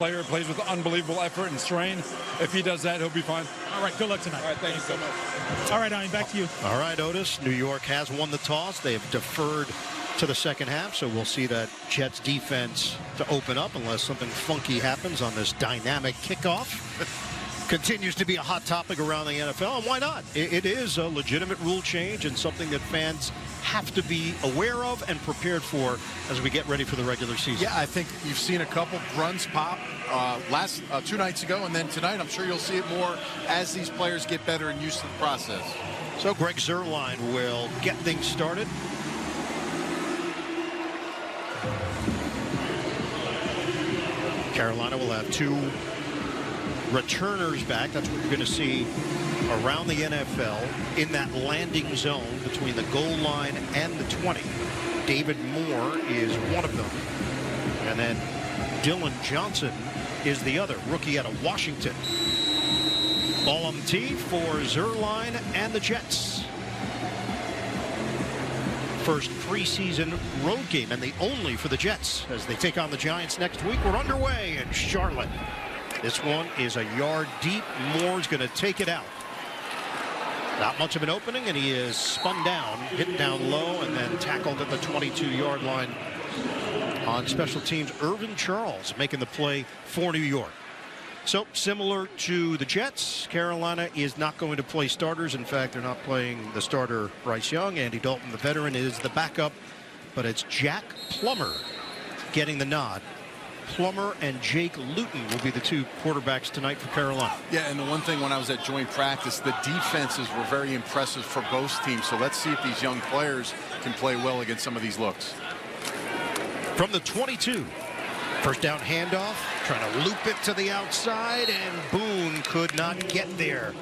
Player plays with unbelievable effort and strain. If he does that, he'll be fine. All right, good luck tonight. All right, thank you so much. All right, Ian, back to you. All right, Otis. New York has won the toss. They have deferred to the second half, so we'll see that Jets defense to open up unless something funky happens on this dynamic kickoff. Continues to be a hot topic around the NFL, and why not? It is a legitimate rule change and something that fans have to be aware of and prepared for as we get ready for the regular season. Yeah, I think you've seen a couple runs pop last 2 nights ago, and then tonight I'm sure you'll see it more as these players get better and used to the process. So Greg Zuerlein will get things started. Carolina will have 2 returners back. That's what you're going to see around the NFL in that landing zone between the goal line and the 20. David Moore is one of them. And then Dylan Johnson is the other, rookie out of Washington. Ball on the tee for Zuerlein and the Jets. First preseason road game, and the only for the Jets as they take on the Giants next week. We're underway in Charlotte. This one is a yard deep. Moore's going to take it out. Not much of an opening, and he is spun down, hit down low, and then tackled at the 22-yard line on special teams. Irvin Charles making the play for New York. So similar to the Jets, Carolina is not going to play starters. In fact, they're not playing the starter Bryce Young. Andy Dalton, the veteran, is the backup, but it's Jack Plummer getting the nod. Plummer and Jake Luton will be the 2 quarterbacks tonight for Carolina. Yeah, and the one thing when I was at joint practice, the defenses were very impressive for both teams. So let's see if these young players can play well against some of these looks. From the 22, first down handoff, trying to loop it to the outside, and Boone could not get there.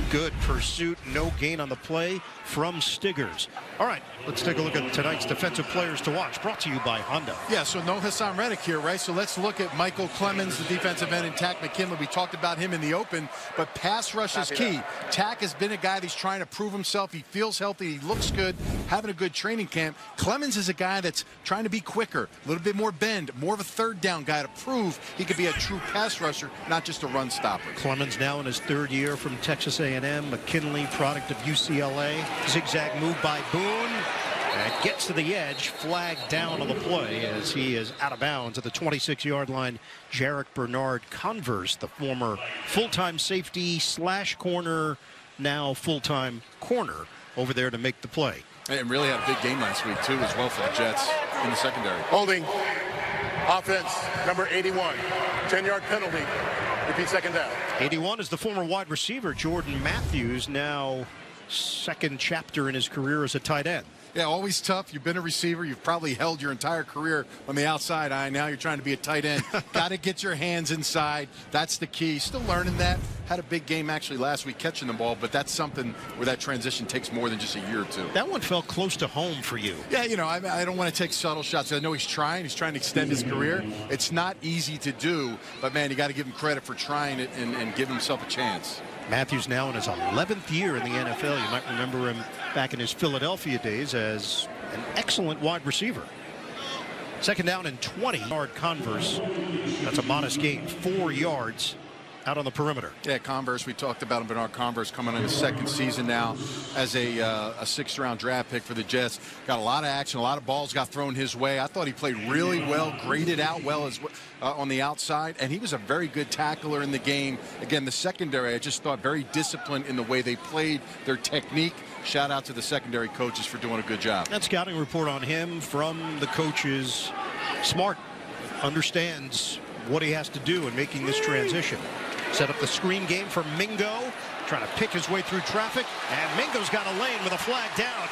Good pursuit, no gain on the play from Stiggers. All right, let's take a look at tonight's defensive players to watch, brought to you by Honda. Yeah, so no Hassan Reddick here, right? So let's look at Michael Clemens, the defensive end, and Tack McKinley. We talked about him in the open, but pass rush is key. Tack has been a guy that's trying to prove himself. He feels healthy. He looks good, having a good training camp. Clemens is a guy that's trying to be quicker, a little bit more bend, more of a third down guy to prove he could be a true pass rusher, not just a run stopper. Clemens now in his 3rd year from Texas A&M. McKinley, product of UCLA. Zigzag move by Boone. And gets to the edge, flagged down on the play as he is out of bounds at the 26-yard line. Jarek Bernard Converse, the former full-time safety / corner, now full-time corner, over there to make the play. And really had a big game last week, too, as well for the Jets in the secondary. Holding. Offense, number 81. 10-yard penalty. Repeat second down. 81 is the former wide receiver, Jordan Matthews, now 2nd chapter in his career as a tight end. Yeah, always tough. You've been a receiver. You've probably held your entire career on the outside. Now you're trying to be a tight end. Got to get your hands inside. That's the key. Still learning that. Had a big game actually last week catching the ball, but that's something where that transition takes more than just a year or 2. That one felt close to home for you. Yeah, you know, I don't want to take subtle shots. I know he's trying. He's trying to extend his career. It's not easy to do, but, man, you got to give him credit for trying it and give himself a chance. Matthews now in his 11th year in the NFL. You might remember him back in his Philadelphia days as an excellent wide receiver. 2nd down and 20-yard Converse. That's a modest gain, 4 yards out on the perimeter. Yeah, Converse, we talked about him. Bernard Converse coming in his 2nd season now as a 6th-round draft pick for the Jets. Got a lot of action, a lot of balls got thrown his way. I thought he played really well, graded out well as on the outside, and he was a very good tackler in the game. Again, the secondary, I just thought very disciplined in the way they played, their technique. Shout out to the secondary coaches for doing a good job. That scouting report on him from the coaches. Smart, understands what he has to do in making this transition. Set up the screen game for Mingo, trying to pick his way through traffic, and Mingo's got a lane with a flag down.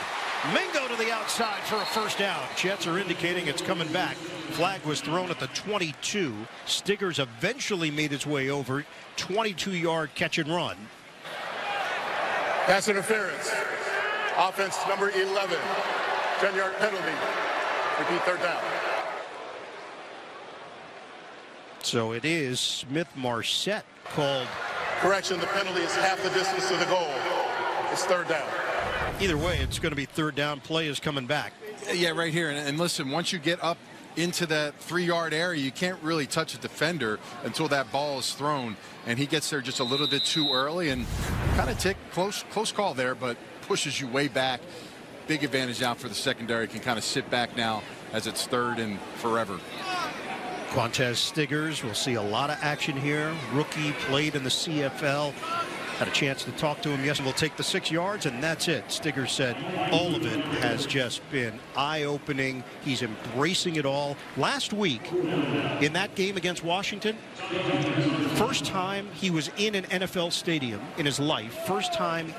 Mingo to the outside for a 1st down. Jets are indicating it's coming back. Flag was thrown at the 22. Stiggers eventually made his way over. 22-yard catch and run. Pass interference. Offense, number 11. 10-yard penalty. Repeat 3rd down. So it is Smith Marset called. Correction, the penalty is half the distance to the goal. It's 3rd down. Either way, it's going to be 3rd down. Play is coming back. Yeah, right here. And listen, once you get up into that 3-yard area, you can't really touch a defender until that ball is thrown, and he gets there just a little bit too early and kind of take close call there, but pushes you way back. Big advantage now for the secondary. Can kind of sit back now as it's 3rd and forever. Quantez Stiggers will see a lot of action here. Rookie, played in the CFL. Had a chance to talk to him yesterday. We'll take the 6 yards, and that's it. Stiggers said all of it has just been eye-opening. He's embracing it all. Last week, in that game against Washington, first time he was in an NFL stadium in his life. First time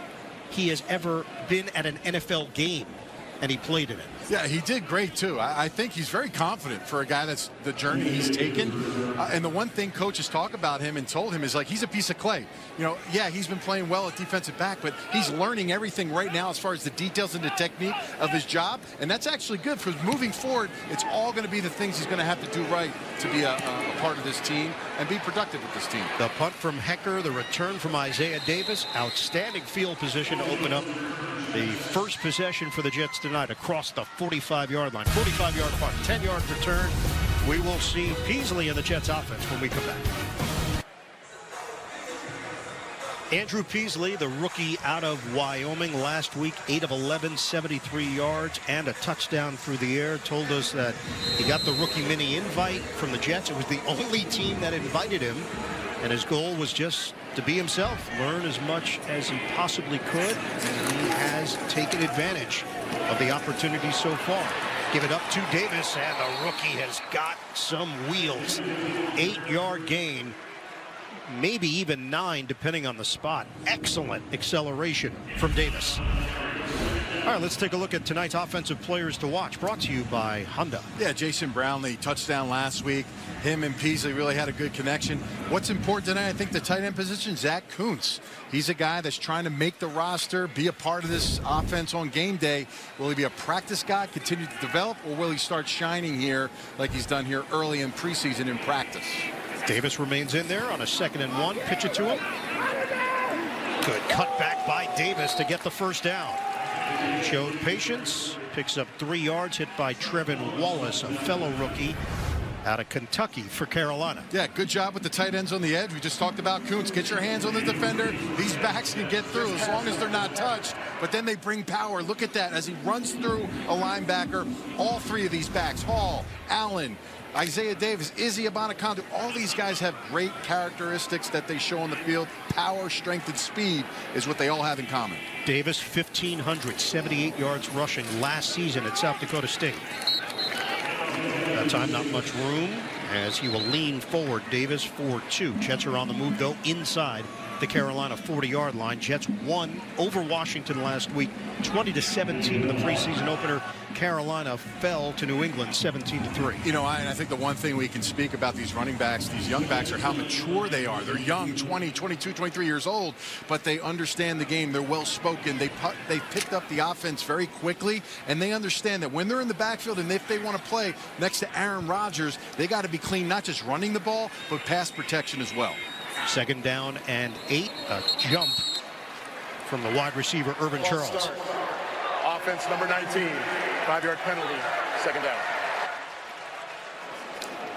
he has ever been at an NFL game, and he played in it. Yeah, he did great, too. I think he's very confident for a guy that's the journey he's taken. And the one thing coaches talk about him and told him is, like, he's a piece of clay. You know, yeah, he's been playing well at defensive back, but he's learning everything right now as far as the details and the technique of his job. And that's actually good for moving forward. It's all going to be the things he's going to have to do right to be a part of this team and be productive with this team. The punt from Hecker, the return from Isaiah Davis. Outstanding field position to open up the first possession for the Jets tonight across the 45-yard line. 45-yard punt, 10-yard return. We will see Peasley in the Jets offense when we come back. Andrew Peasley, the rookie out of Wyoming, last week 8 of 11, 73 yards and a touchdown through the air. Told us that he got the rookie mini invite from the Jets. It was the only team that invited him, and his goal was just to be himself, learn as much as he possibly could, and he has taken advantage of the opportunity so far. Give it up to Davis, and the rookie has got some wheels. 8-yard gain, maybe even 9 depending on the spot. Excellent acceleration from Davis. All right, let's take a look at tonight's offensive players to watch, brought to you by Honda. Yeah, Jason Brownlee, touchdown last week. Him and Peasley really had a good connection. What's important tonight, I think, the tight end position, Zach Kuntz. He's a guy that's trying to make the roster, be a part of this offense on game day. Will he be a practice guy, continue to develop, or will he start shining here like he's done here early in preseason in practice? Davis remains in there on a 2nd and 1. Pitch it to him. Good cut back by Davis to get the first down. Showed patience, picks up 3 yards, hit by Trevin Wallace, a fellow rookie out of Kentucky for Carolina. Yeah, good job with the tight ends on the edge. We just talked about Kuntz. Get your hands on the defender. These backs can get through as long as they're not touched, but then they bring power. Look at that as he runs through a linebacker. All 3 of these backs, Hall, Allen, Isaiah Davis, Izzy Abanikanda, all these guys have great characteristics that they show on the field. Power, strength, and speed is what they all have in common. Davis, 1,578 yards rushing last season at South Dakota State. That time, not much room as he will lean forward. Davis 4-2. Jets are on the move, though, inside the Carolina 40-yard line. Jets won over Washington last week, 20-17 in the preseason opener. Carolina fell to New England 17-3. You know, I think the one thing we can speak about these running backs, these young backs, are how mature they are. They're young, 20, 22, 23 years old, but they understand the game. They're well-spoken. They picked up the offense very quickly, and they understand that when they're in the backfield and if they want to play next to Aaron Rodgers, they got to be clean, not just running the ball, but pass protection as well. 2nd down and 8. A jump from the wide receiver, Irvin Charles. Start. Offense number 19. 5-yard penalty. 2nd down.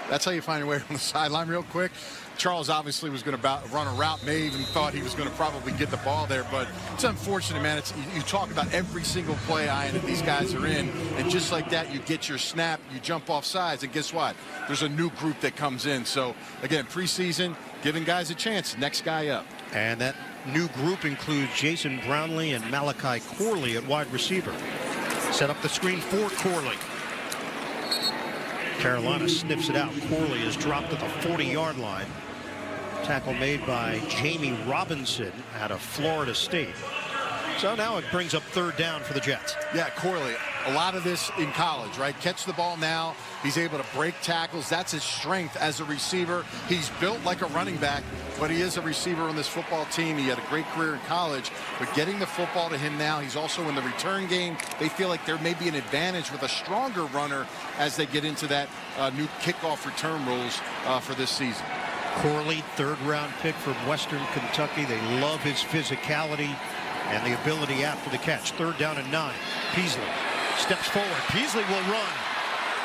That's how you find your way on the sideline real quick. Charles obviously was going to run a route. May even thought he was going to probably get the ball there, but it's unfortunate, man. You talk about every single play, Ian, that these guys are in, and just like that, you get your snap, you jump off sides, and guess what? There's a new group that comes in. So, again, preseason, giving guys a chance. Next guy up. And that new group includes Jason Brownlee and Malachi Corley at wide receiver. Set up the screen for Corley. Carolina sniffs it out. Corley is dropped at the 40-yard line. Tackle made by Jamie Robinson out of Florida State. So now it brings up 3rd down for the Jets. Yeah, Corley, a lot of this in college, right? Catch the ball now. He's able to break tackles. That's his strength as a receiver. He's built like a running back, but he is a receiver on this football team. He had a great career in college, but getting the football to him now, he's also in the return game. They feel like there may be an advantage with a stronger runner as they get into that new kickoff return rules for this season. Corley, 3rd-round pick from Western Kentucky. They love his physicality and the ability after the catch. 3rd down and 9. Peasley steps forward. Peasley will run.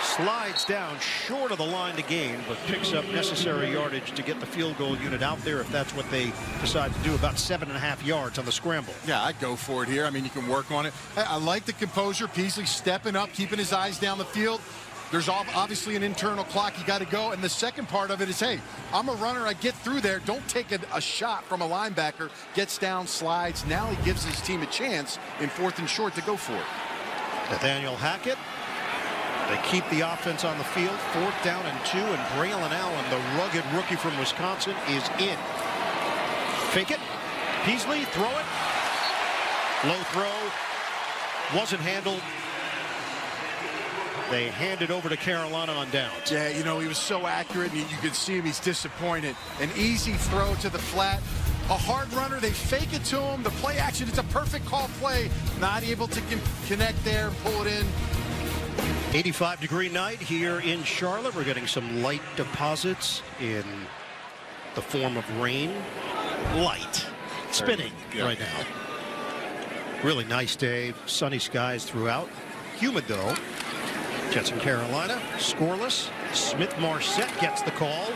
Slides down short of the line to gain, but picks up necessary yardage to get the field goal unit out there if that's what they decide to do. About 7.5 yards on the scramble. Yeah, I'd go for it here. I mean, you can work on it. I like the composure. Peasley stepping up, keeping his eyes down the field. There's obviously an internal clock. You got to go. And the second part of it is, hey, I'm a runner. I get through there. Don't take a shot from a linebacker. Gets down, slides. Now he gives his team a chance in 4th and short to go for it. Nathaniel Hackett. They keep the offense on the field. 4th down and 2. And Braylon Allen, the rugged rookie from Wisconsin, is in. Fake it. Peasley, throw it. Low throw. Wasn't handled. They hand it over to Carolina on downs. Yeah, you know, he was so accurate, and you could see him. He's disappointed. An easy throw to the flat. A hard runner, they fake it to him. The play action, it's a perfect call play. Not able to connect there, pull it in. 85-degree night here in Charlotte. We're getting some light deposits in the form of rain. Light. Spinning right now. Really nice day. Sunny skies throughout. Humid, though. Jets in Carolina, scoreless. Smith-Marset gets the call.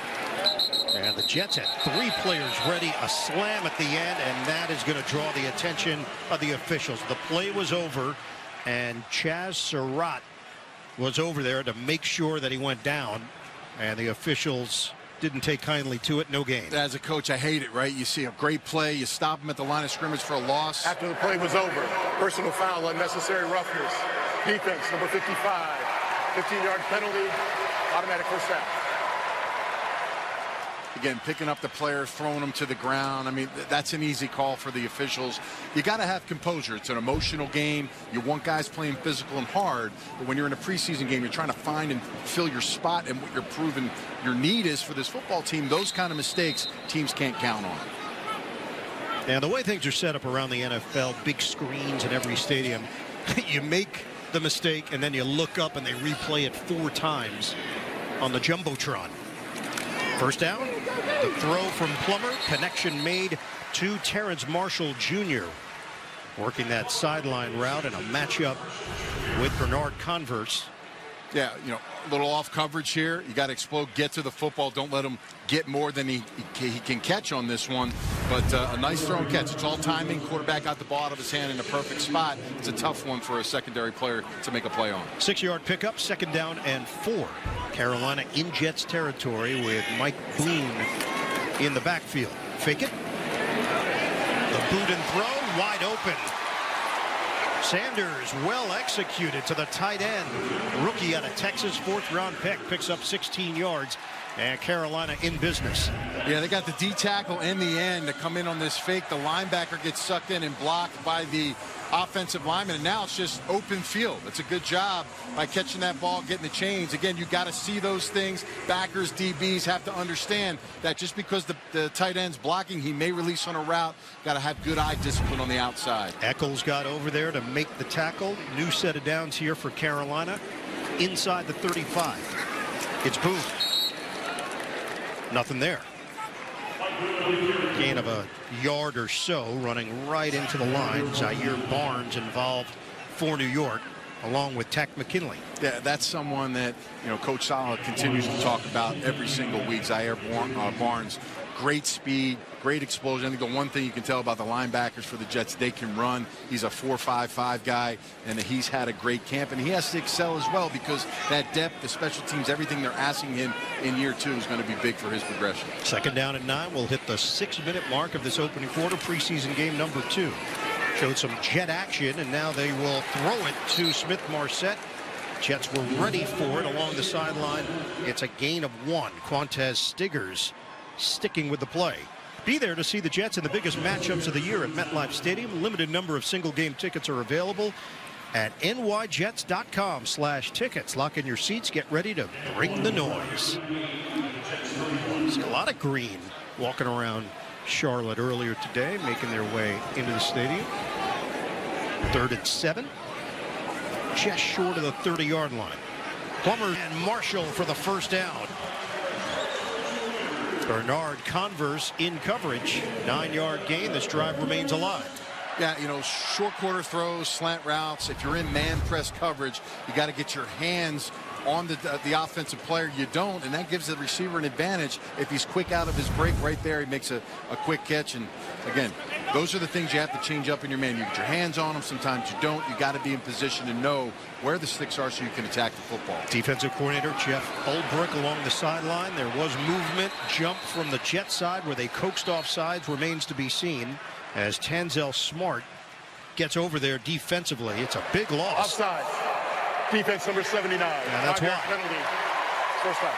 And the Jets had 3 players ready. A slam at the end, and that is going to draw the attention of the officials. The play was over, and Chaz Surratt was over there to make sure that he went down. And the officials didn't take kindly to it. No gain. As a coach, I hate it, right? You see a great play. You stop him at the line of scrimmage for a loss. After the play was over, personal foul, unnecessary roughness. Defense, number 55. 15-yard penalty, automatic first down. Again, picking up the player, throwing him to the ground. I mean, that's an easy call for the officials. You got to have composure. It's an emotional game. You want guys playing physical and hard. But when you're in a preseason game, you're trying to find and fill your spot and what you're proving your need is for this football team. Those kind of mistakes, teams can't count on. And the way things are set up around the NFL, big screens in every stadium, you make the mistake and then you look up and they replay it 4 times on the Jumbotron. First down, the throw from Plummer, connection made to Terrence Marshall Jr. Working that sideline route in a matchup with Bernard Converse. Yeah, you know, a little off coverage here. You got to explode, get to the football. Don't let him get more than he can catch on this one. But a nice throw and catch. It's all timing. Quarterback got the ball out of his hand in a perfect spot. It's a tough one for a secondary player to make a play on. 6-yard pickup, 2nd down and 4. Carolina in Jets territory with Mike Boone in the backfield. Fake it. The boot and throw, wide open. Sanders well executed to the tight end. Rookie out of Texas, 4th-round pick, picks up 16 yards. And Carolina in business. Yeah, they got the D tackle and the end to come in on this fake. The linebacker gets sucked in and blocked by the offensive lineman, and now it's just open field. It's a good job by catching that ball, getting the chains. Again, you got to see those things. Backers, DBs have to understand that just because the tight end's blocking, he may release on a route. Got to have good eye discipline on the outside. Eccles got over there to make the tackle. New set of downs here for Carolina. Inside the 35. It's Boone. Nothing there. Gain of a yard or so, running right into the line. Zaire Barnes involved for New York, along with Tech McKinley. Yeah, that's someone that, you know, Coach Saleh continues to talk about every single week. Zaire Barnes, great speed, great explosion. I think the one thing you can tell about the linebackers for the Jets, they can run. He's a 4.55 guy, and he's had a great camp, and he has to excel as well because that depth, the special teams, everything they're asking him in year 2 is going to be big for his progression. 2nd down and 9. We'll hit the 6-minute mark of this opening quarter, preseason game number 2. Showed some jet action, and now they will throw it to Smith-Marset. Jets were ready for it along the sideline. It's a gain of 1. Quantez Stiggers sticking with the play. Be there to see the Jets in the biggest matchups of the year at MetLife Stadium. Limited number of single-game tickets are available at nyjets.com/tickets. Lock in your seats. Get ready to bring the noise. There's a lot of green walking around Charlotte earlier today, making their way into the stadium. 3rd and 7. Just short of the 30-yard line. Plummer and Marshall for the first down. Bernard Converse in coverage. 9-yard gain. This drive remains alive. Yeah, you know, short quarter throws, slant routes. If you're in man press coverage, you got to get your hands on the offensive player, you don't, and that gives the receiver an advantage. If he's quick out of his break right there, he makes a quick catch. And again, those are the things you have to change up in your man. You get your hands on them, sometimes you don't. You got to be in position to know where the sticks are so you can attack the football. Defensive coordinator Jeff Ulbrich along the sideline. There was movement, jump from the Jet side where they coaxed off sides, remains to be seen as Tanzel Smart gets over there defensively. It's a big loss. Offside. Defense number 79. Yeah, that's why. Penalty. First down.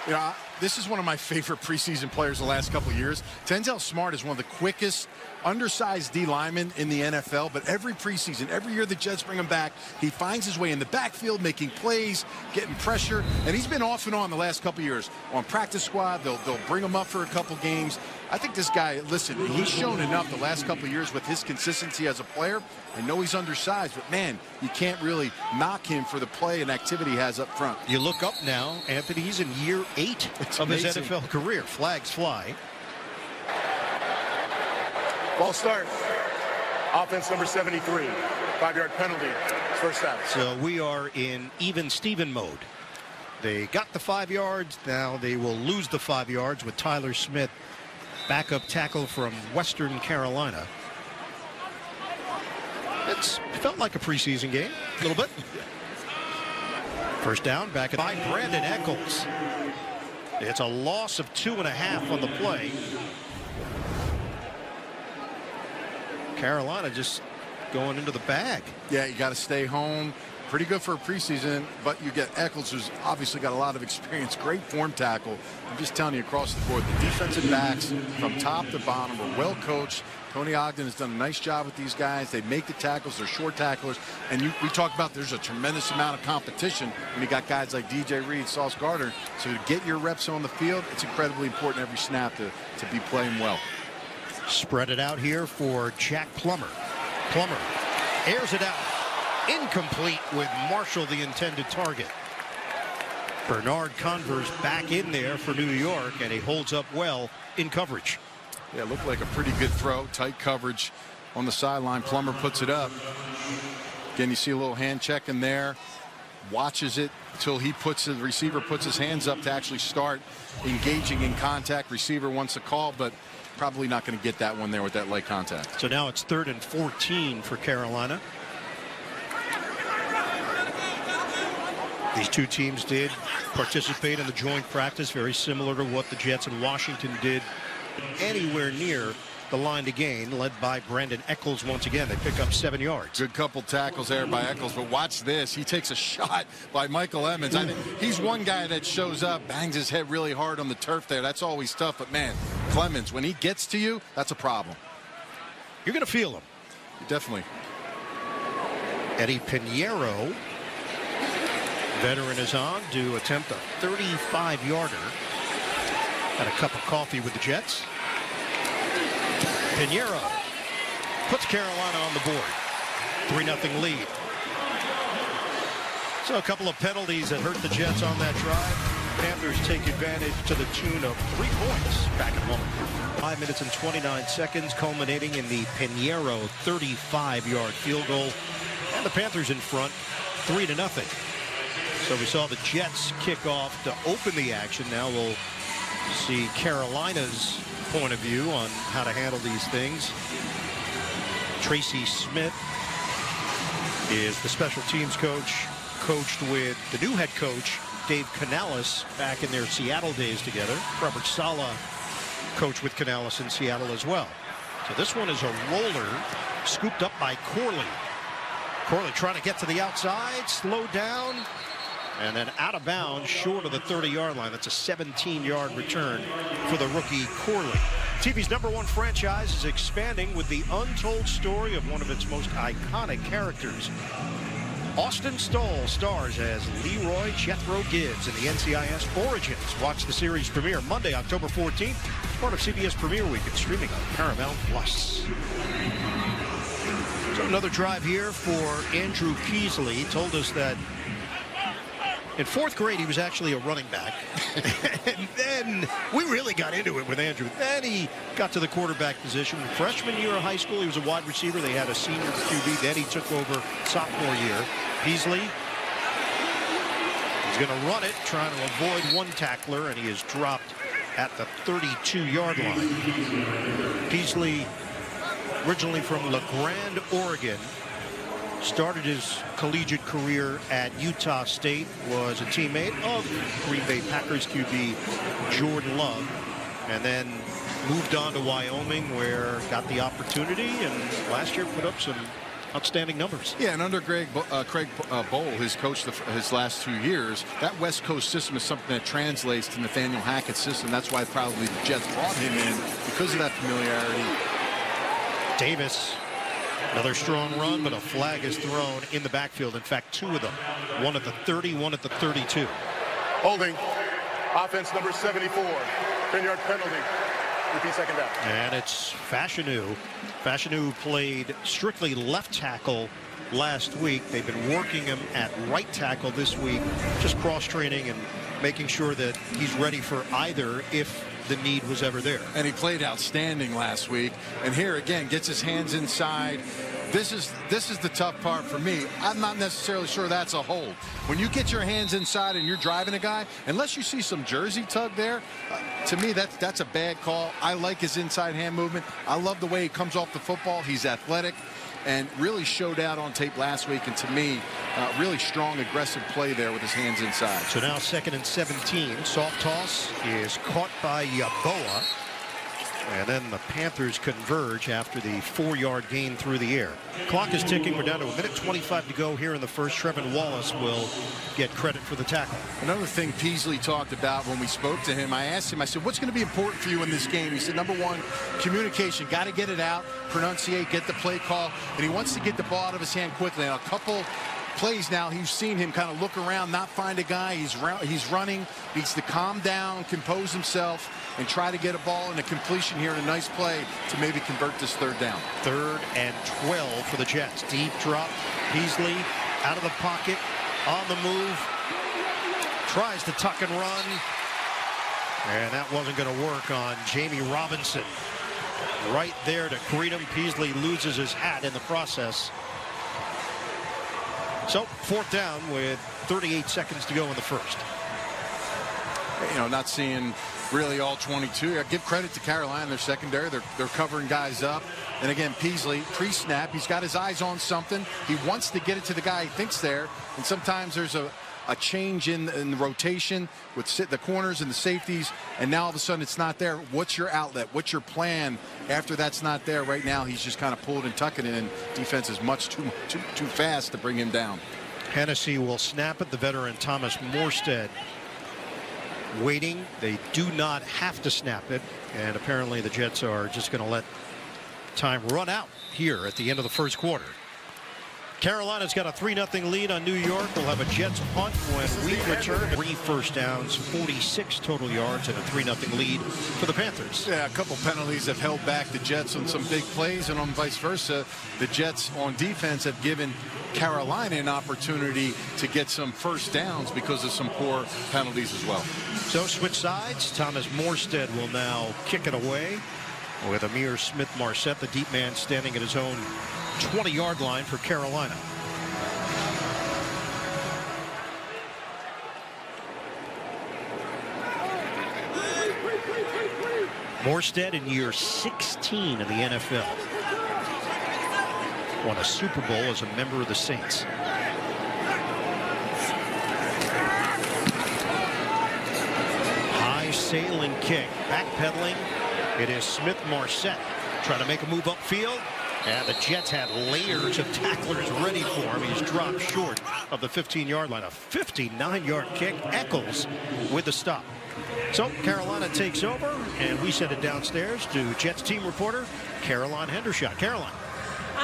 Yeah, this is one of my favorite preseason players the last couple of years. Tanzel Smart is one of the quickest, undersized D linemen in the NFL, but every preseason, every year the Jets bring him back, he finds his way in the backfield, making plays, getting pressure, and he's been off and on the last couple of years. On practice squad, they'll bring him up for a couple games. I think this guy, listen, he's shown enough the last couple of years with his consistency as a player. I know he's undersized, but man, you can't really knock him for the play and activity he has up front. You look up now, Anthony, he's in year 8 of his NFL career. Flags fly. Ball start. Offense number 73. 5-yard penalty. First down. So we are in even Steven mode. They got the 5 yards. Now they will lose the 5 yards with Tyler Smith, backup tackle from Western Carolina. It's felt like a preseason game, a little bit. First down, back by Brandon Eccles. It's a loss of 2.5 on the play. Carolina just going into the bag. Yeah, you got to stay home. Pretty good for a preseason, but you get Eccles, who's obviously got a lot of experience. Great form tackle. I'm just telling you across the board, the defensive backs from top to bottom are well coached. Tony Ogden has done a nice job with these guys. They make the tackles. They're short tacklers. And we talk about there's a tremendous amount of competition when you got guys like DJ Reed, Sauce Gardner. So to get your reps on the field, it's incredibly important every snap to be playing well. Spread it out here for Jack Plummer. Plummer airs it out. Incomplete with Marshall, the intended target. Bernard Converse back in there for New York, and he holds up well in coverage. Yeah, it looked like a pretty good throw. Tight coverage on the sideline. Plummer puts it up. Again, you see a little hand check in there. Watches it until the receiver puts his hands up to actually start engaging in contact. Receiver wants a call, but probably not going to get that one there with that light contact. So now it's 3rd and 14 for Carolina. These two teams did participate in the joint practice, very similar to what the Jets and Washington did. Anywhere near the line to gain, led by Brandon Eccles once again. They pick up 7 yards. Good couple tackles there by Eccles, but watch this. He takes a shot by Michael Emmons. I think he's one guy that shows up, bangs his head really hard on the turf there. That's always tough, but man, Clemens, when he gets to you, that's a problem. You're going to feel him. Definitely. Eddie Pinheiro, veteran, is on to attempt a 35-yarder. Had a cup of coffee with the Jets. Pinheiro puts Carolina on the board. 3-0 lead. So a couple of penalties that hurt the Jets on that drive. Panthers take advantage to the tune of 3 points back at home. 5 minutes and 29 seconds, culminating in the Pinheiro 35-yard field goal. And the Panthers in front, 3-0. So we saw the Jets kick off to open the action. Now we'll see Carolina's point of view on how to handle these things. Tracy Smith is the special teams coach, coached with the new head coach, Dave Canales, back in their Seattle days together. Robert Saleh coached with Canales in Seattle as well. So this one is a roller scooped up by Corley. Corley trying to get to the outside, slowed down, and then out of bounds short of the 30-yard line. That's a 17-yard return for the rookie Corley. TV's #1 franchise is expanding with the untold story of one of its most iconic characters. Austin Stoll stars as Leroy Jethro Gibbs in the NCIS Origins. Watch the series premiere Monday, October 14th, part of CBS Premiere Week and streaming on Paramount+. So another drive here for Andrew Peasley. Told us that in 4th grade, he was actually a running back. And then we really got into it with Andrew. Then he got to the quarterback position. Freshman year of high school, he was a wide receiver. They had a senior QB. Then he took over sophomore year. Peasley He's going to run it, trying to avoid one tackler, and he is dropped at the 32-yard line. Peasley, originally from La Grande, Oregon, started his collegiate career at Utah State, was a teammate of Green Bay Packers QB Jordan Love, and then moved on to Wyoming, where got the opportunity, and last year put up some outstanding numbers. Yeah, and under Craig Bowl, his coach his last 2 years, that West Coast system is something that translates to Nathaniel Hackett's system. That's why probably the Jets brought him in, because of that familiarity. Davis, another strong run, but a flag is thrown in the backfield. In fact, two of them, one at the 30, one at the 32. Holding. Offense number 74. 10-yard penalty. Repeat second down. And it's Fashanu. Fashanu played strictly left tackle last week. They've been working him at right tackle this week, just cross-training and making sure that he's ready for either if the need was ever there. And he played outstanding last week. And here again, gets his hands inside. This is the tough part for me. I'm not necessarily sure that's a hold. When you get your hands inside and you're driving a guy, unless you see some jersey tug there, to me that's a bad call. I like his inside hand movement. I love the way he comes off the football. He's athletic and really showed out on tape last week. And to me, really strong, aggressive play there with his hands inside. So now 2nd and 17. Soft toss is caught by Yaboa. And then the Panthers converge after the 4-yard gain through the air. Clock is ticking. We're down to 1:25 to go here in the first. Trevin Wallace will get credit for the tackle. Another thing Peasley talked about when we spoke to him, I asked him, I said, what's going to be important for you in this game? He said, number one, communication. Got to get it out, pronunciate, get the play call. And he wants to get the ball out of his hand quickly. And a couple plays now, you've seen him kind of look around, not find a guy. He's running. Needs to calm down, compose himself, and try to get a ball and a completion here in a nice play to maybe convert this 3rd down. 3rd and 12 for the Jets. Deep drop. Peasley out of the pocket, on the move. Tries to tuck and run. And that wasn't going to work on Jamie Robinson. Right there to greet him. Peasley loses his hat in the process. So 4th down with 38 seconds to go in the first. You know, not seeing really all 22. I give credit to Carolina, their secondary. They're covering guys up. And again, Peasley, pre-snap, he's got his eyes on something. He wants to get it to the guy he thinks there. And sometimes there's a change in the rotation with the corners and the safeties, and now all of a sudden it's not there. What's your outlet? What's your plan after that's not there? Right now he's just kind of pulled and tucking it in. Defense is much too fast to bring him down. Hennessy will snap it. The veteran Thomas Morstead waiting. They do not have to snap it, and apparently the Jets are just going to let time run out here at the end of the first quarter. Carolina's got a 3-0 lead on New York. We'll have a Jets punt when we return. 3 first downs, 46 total yards, and a 3-0 lead for the Panthers. Yeah, a couple penalties have held back the Jets on some big plays, and on vice versa, the Jets on defense have given Carolina an opportunity to get some first downs because of some poor penalties as well. So switch sides. Thomas Morstead will now kick it away with Amir Smith-Marset, the deep man, standing at his own 20-yard line for Carolina. Morstead in year 16 of the NFL. Won a Super Bowl as a member of the Saints. High sailing kick, backpedaling. It is Smith-Marset trying to make a move upfield. And the Jets had layers of tacklers ready for him. He's dropped short of the 15-yard line. A 59-yard kick. Eccles with the stop. So Carolina takes over, and we send it downstairs to Jets team reporter Caroline Hendershot. Caroline.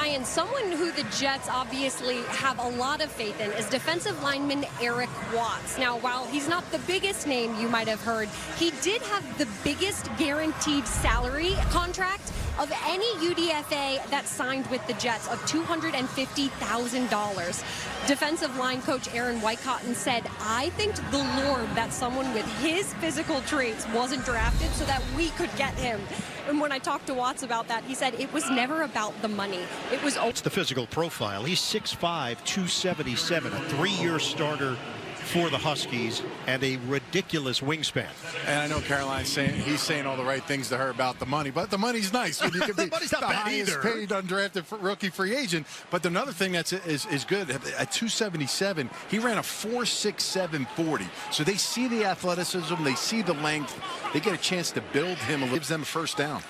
Ian, someone who the Jets obviously have a lot of faith in is defensive lineman Eric Watts. Now, while he's not the biggest name you might have heard, he did have the biggest guaranteed salary contract of any UDFA that signed with the Jets of $250,000. Defensive line coach Aaron Whitecotton said, I thanked the Lord that someone with his physical traits wasn't drafted so that we could get him. And when I talked to Watts about that, he said it was never about the money. It was the physical profile. He's 6'5", 277, a 3-year starter for the Huskies and a ridiculous wingspan. And I know Caroline's saying he's saying all the right things to her about the money, but the money's nice. When you can be the money's not the bad highest either. paid undrafted rookie free agent. But another thing that's is good at 277, he ran a 4.67 40. So they see the athleticism, they see the length, they get a chance to build him and gives them a first down.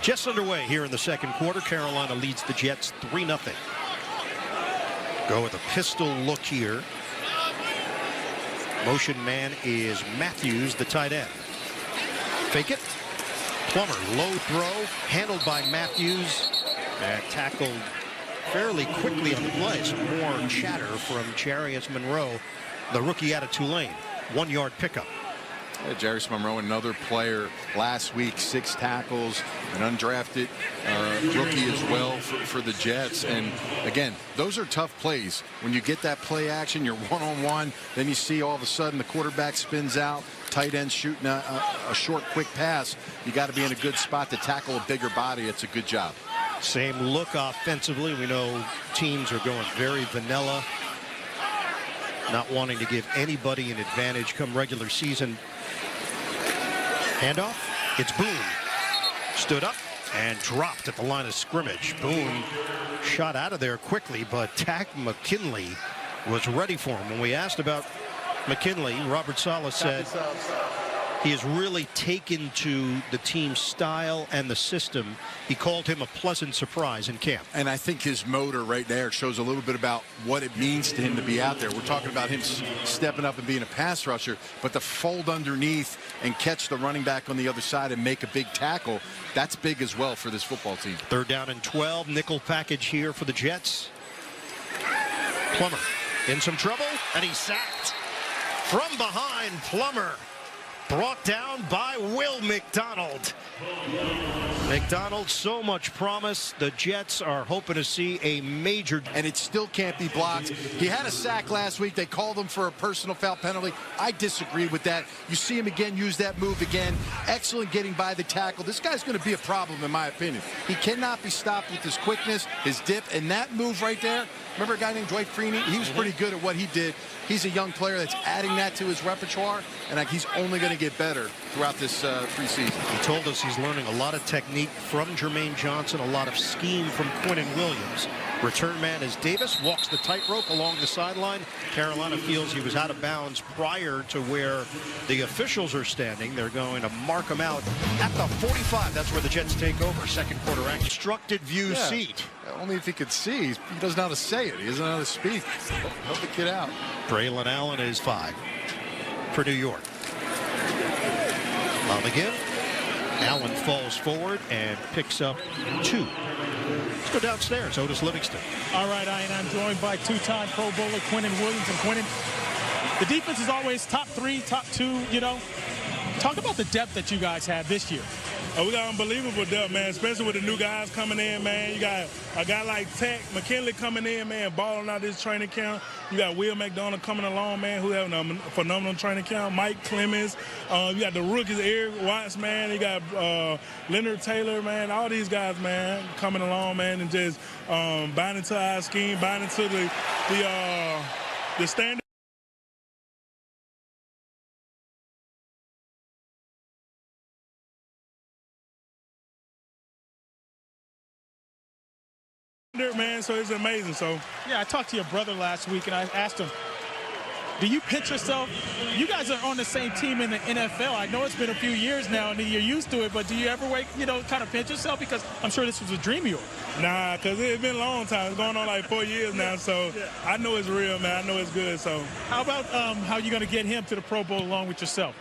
Just underway here in the second quarter. Carolina leads the Jets 3-0. Go with a pistol look here. Motion man is Matthews, the tight end. Fake it. Plummer, low throw, handled by Matthews, and tackled fairly quickly on the play. Some more chatter from Jarius Monroe, the rookie out of Tulane. 1-yard pickup. Yeah, Jarius Monroe, another player last week, 6 tackles, an undrafted rookie as well for the Jets. And again, those are tough plays. When you get that play action, you're one-on-one, then you see all of a sudden the quarterback spins out, tight end shooting a short, quick pass. You got to be in a good spot to tackle a bigger body. It's a good job. Same look offensively. We know teams are going very vanilla, not wanting to give anybody an advantage come regular season. Handoff. It's Boone. Stood up and dropped at the line of scrimmage. Boone shot out of there quickly, but Tack McKinley was ready for him. When we asked about McKinley, Robert Saleh said he has really taken to the team's style and the system. He called him a pleasant surprise in camp. And I think his motor right there shows a little bit about what it means to him to be out there. We're talking about him stepping up and being a pass rusher, but to fold underneath and catch the running back on the other side and make a big tackle, that's big as well for this football team. 3rd down and 12. Nickel package here for the Jets. Plummer in some trouble, and he's sacked. From behind, Plummer. Brought down by Will McDonald. McDonald, so much promise. The Jets are hoping to see a major. And it still can't be blocked. He had a sack last week. They called him for a personal foul penalty. I disagree with that. You see him again, use that move again. Excellent getting by the tackle. This guy's going to be a problem, in my opinion. He cannot be stopped with his quickness, his dip, and that move right there. Remember a guy named Dwight Freeney? He was pretty good at what he did. He's a young player that's adding that to his repertoire, and he's only going to get better throughout this preseason. He told us he's learning a lot of technique from Jermaine Johnson, a lot of scheme from Quinnen Williams. Return man is Davis, walks the tightrope along the sideline. Carolina feels he was out of bounds prior to where the officials are standing. They're going to mark him out at the 45. That's where the Jets take over. Second quarter action. Constructed view seat. Only if he could see. He doesn't know how to say it. He doesn't know how to speak. Help the kid out. Braylon Allen is 5 for New York. On the give. Allen falls forward and picks up 2. Let's go downstairs. Otis Livingston. All right, Ian, I'm joined by 2-time Pro Bowler Quinnen Williams. And Quinnen, the defense is always top 3, top 2, you know. Talk about the depth that you guys have this year. Oh, we got unbelievable depth, man, especially with the new guys coming in, man. You got a guy like Tack McKinley coming in, man, balling out this training camp. You got Will McDonald coming along, man, who having a phenomenal training camp. Mike Clemens. You got the rookies, Eric Watts, man. You got Leonard Taylor, man. All these guys, man, coming along, man, and just binding to our scheme, binding to the standard. Man, so it's amazing. So yeah, I talked to your brother last week and I asked him, do you pitch yourself? You guys are on the same team in the NFL. I know it's been a few years now and you're used to it, but do you ever kind of pinch yourself? Because I'm sure this was a dream of yours. Nah, because it's been a long time. It's going on like 4 years now, so I know it's real, man. I know it's good. So how about how you going to get him to the Pro Bowl along with yourself?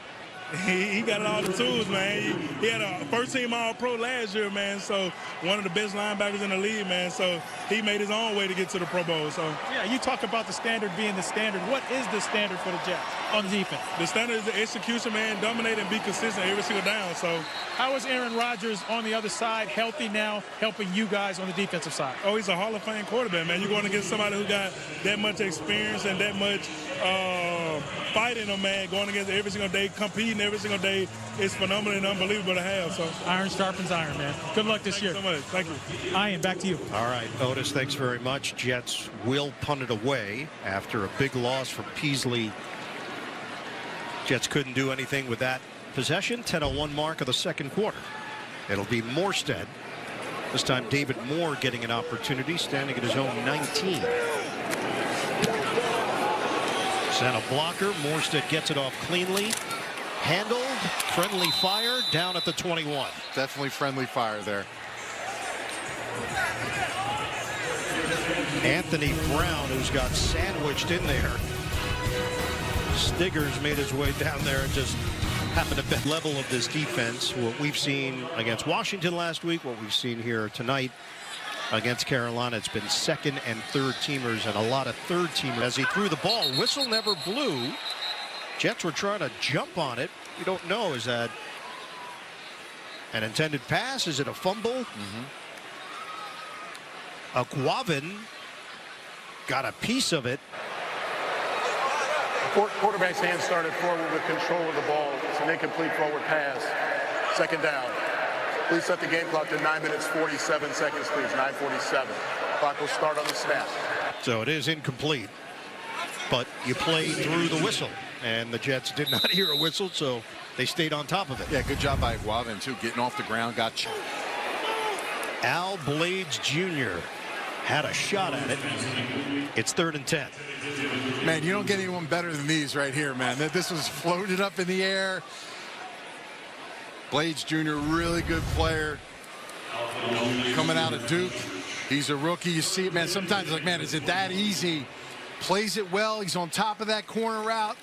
He got all the tools, man. He had a first-team All-Pro last year, man, so one of the best linebackers in the league, man. So he made his own way to get to the Pro Bowl. So yeah, you talk about the standard being the standard. What is the standard for the Jets on defense? The standard is the execution, man, dominate and be consistent every single down. So how is Aaron Rodgers on the other side, healthy now, helping you guys on the defensive side? Oh, he's a Hall of Fame quarterback, man. You're going to get somebody who got that much experience and that much fighting them, man, going against every single day, competing every single day is phenomenal and unbelievable to have. So Iron sharpens iron, man. Good luck this year. Thank you so much. Thank you. Ian, back to you. All right, Otis, thanks very much. Jets will punt it away after a big loss from Peasley. Jets couldn't do anything with that possession. 10:01 mark of the second quarter. It'll be Morstead. This time David Moore getting an opportunity, standing at his own 19. Sent a blocker. Morstead gets it off cleanly. Handled. Friendly fire down at the 21. Definitely friendly fire there. Anthony Brown, who's got sandwiched in there. Stiggers made his way down there and just happened to be level of this defense. What we've seen against Washington last week, what we've seen here tonight against Carolina, it's been second and third teamers and a lot of third teamers. As he threw the ball, whistle never blew. Jets were trying to jump on it. We don't know. Is that an intended pass? Is it a fumble? Guavin got a piece of it. Quarterback's hand started forward with control of the ball. It's an incomplete forward pass. Second down. Please set the game clock to 9 minutes 47 seconds, please. 9:47. Clock will start on the snap. So it is incomplete, but you play through the whistle, and the Jets did not hear a whistle, so they stayed on top of it. Yeah, good job by Guavin, too, getting off the ground. Got Al Blades Jr. had a shot at it. It's 3rd and 10. Man, you don't get anyone better than these right here, man. This was floated up in the air. Blades Jr., really good player. Coming out of Duke. He's a rookie. You see it, man. Sometimes, like, man, is it that easy? Plays it well. He's on top of that corner route.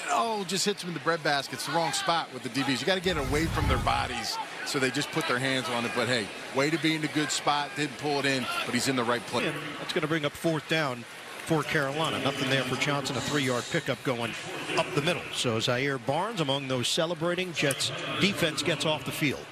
Oh, just hits him in the breadbasket. It's the wrong spot with the DBs. You got to get away from their bodies, so they just put their hands on it. But, hey, way to be in a good spot. Didn't pull it in, but he's in the right place. That's going to bring up 4th down for Carolina. Nothing there for Johnson. A 3-yard pickup going up the middle. So Zaire Barnes among those celebrating. Jets defense gets off the field.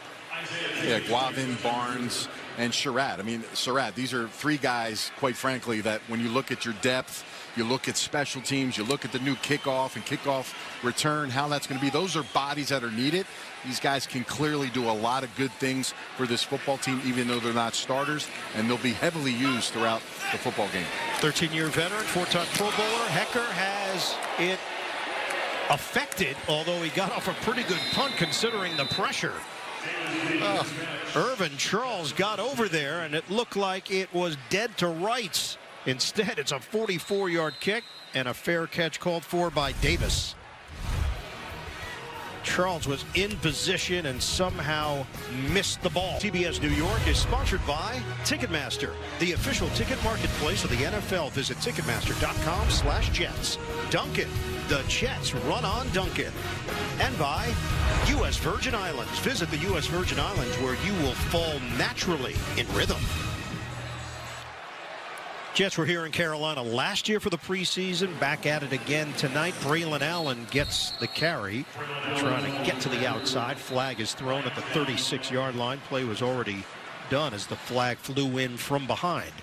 Yeah, Guavin, Barnes, and Surratt. I mean, Surratt, these are 3 guys, quite frankly, that when you look at your depth, you look at special teams, you look at the new kickoff and kickoff return, how that's going to be. Those are bodies that are needed. These guys can clearly do a lot of good things for this football team, even though they're not starters, and they'll be heavily used throughout the football game. 13-year veteran, 4-time Pro Bowler. Hecker has it affected, although he got off a pretty good punt considering the pressure. Irvin Charles got over there, and it looked like it was dead to rights. Instead, it's a 44-yard kick and a fair catch called for by Davis. Charles was in position and somehow missed the ball. CBS New York is sponsored by Ticketmaster, the official ticket marketplace of the NFL. Visit Ticketmaster.com/Jets. Dunkin', the Jets run on Dunkin'. And by U.S. Virgin Islands. Visit the U.S. Virgin Islands where you will fall naturally in rhythm. Jets were here in Carolina last year for the preseason. Back at it again tonight. Braylon Allen gets the carry. Trying to get to the outside. Flag is thrown at the 36-yard line. Play was already done as the flag flew in from behind.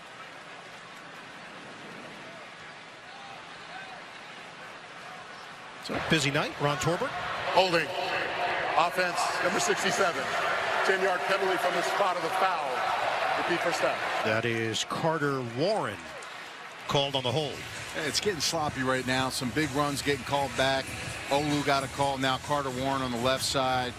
So busy night. Ron Torbert. Holding. Offense, number 67. 10-yard penalty from the spot of the foul. Repeat first down. That is Carter Warren called on the hold. It's getting sloppy right now. Some big runs getting called back. Olu got a call. Now Carter Warren on the left side.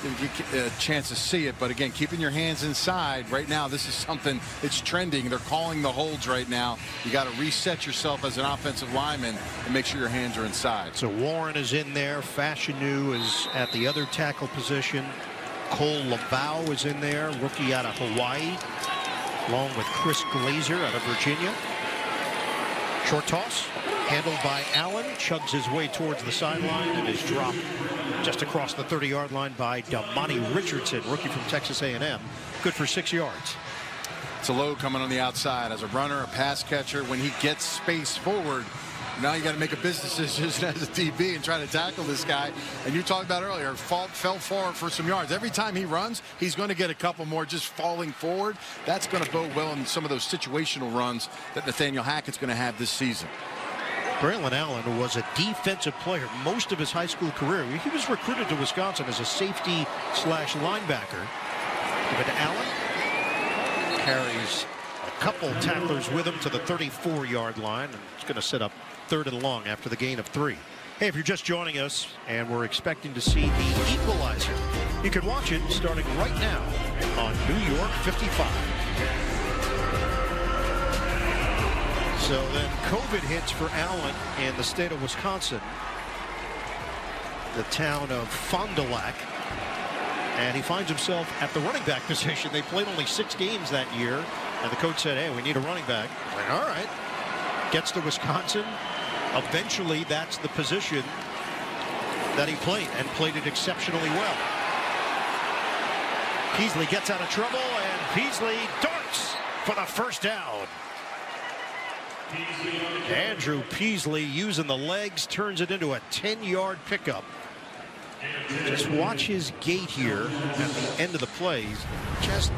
Didn't get a chance to see it, but again, keeping your hands inside right now. This is something that's trending. They're calling the holds right now. You got to reset yourself as an offensive lineman and make sure your hands are inside. So Warren is in there. Fashanu is at the other tackle position. Cole Lavau is in there, rookie out of Hawaii, along with Chris Glazer out of Virginia. Short toss, handled by Allen, chugs his way towards the sideline and is dropped just across the 30-yard line by Damani Richardson, rookie from Texas A&M. Good for 6 yards. It's a load coming on the outside as a runner, a pass catcher. When he gets space forward, now you got to make a business decision as a DB and try to tackle this guy. And you talked about earlier, fell forward for some yards. Every time he runs, he's going to get a couple more just falling forward. That's going to bode well in some of those situational runs that Nathaniel Hackett's going to have this season. Braylon Allen was a defensive player most of his high school career. He was recruited to Wisconsin as a safety/linebacker. But Allen carries a couple tacklers with him to the 34-yard line, and it's going to set up 3rd and long after the gain of 3. Hey, if you're just joining us and we're expecting to see the equalizer, you can watch it starting right now on New York 55. So then COVID hits for Allen in the state of Wisconsin, the town of Fond du Lac, and he finds himself at the running back position. They played only 6 games that year, and the coach said, hey, we need a running back. Like, all right. Gets to Wisconsin. Eventually, that's the position that he played, and played it exceptionally well. Peasley gets out of trouble, and Peasley darts for the first down. Andrew Peasley using the legs turns it into a 10-yard pickup. Just watch his gait here at the end of the play. He's just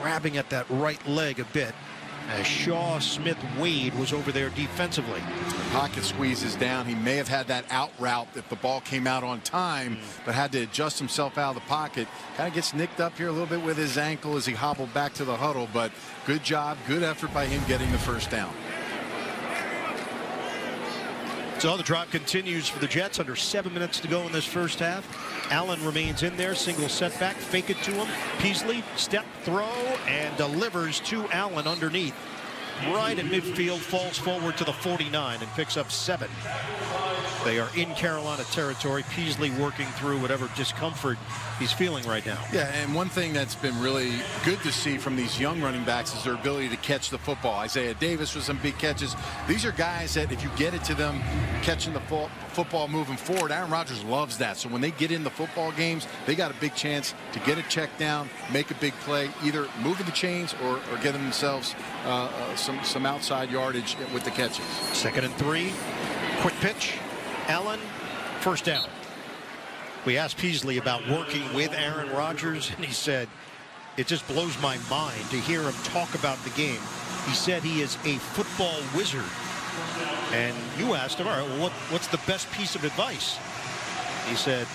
grabbing at that right leg a bit as Shaw Smith Wade was over there defensively. The pocket squeezes down. He may have had that out route if the ball came out on time, but had to adjust himself out of the pocket. Kind of gets nicked up here a little bit with his ankle as he hobbled back to the huddle, but good job, good effort by him getting the first down. So the drive continues for the Jets. Under 7 minutes to go in this first half. Allen remains in there. Single setback. Fake it to him. Peasley, step, throw, and delivers to Allen underneath. Right at midfield. Falls forward to the 49 and picks up 7. They are in Carolina territory. Peasley working through whatever discomfort he's feeling right now. Yeah, and one thing that's been really good to see from these young running backs is their ability to catch the football. Isaiah Davis with some big catches. These are guys that if you get it to them, catching the football moving forward, Aaron Rodgers loves that. So when they get in the football games, they got a big chance to get a check down, make a big play, either moving the chains or getting themselves some outside yardage with the catches. 2nd and 3. Quick pitch. Allen, first down. We asked Peasley about working with Aaron Rodgers, and he said, it just blows my mind to hear him talk about the game. He said he is a football wizard. And you asked him, all right, well, what's the best piece of advice? He said,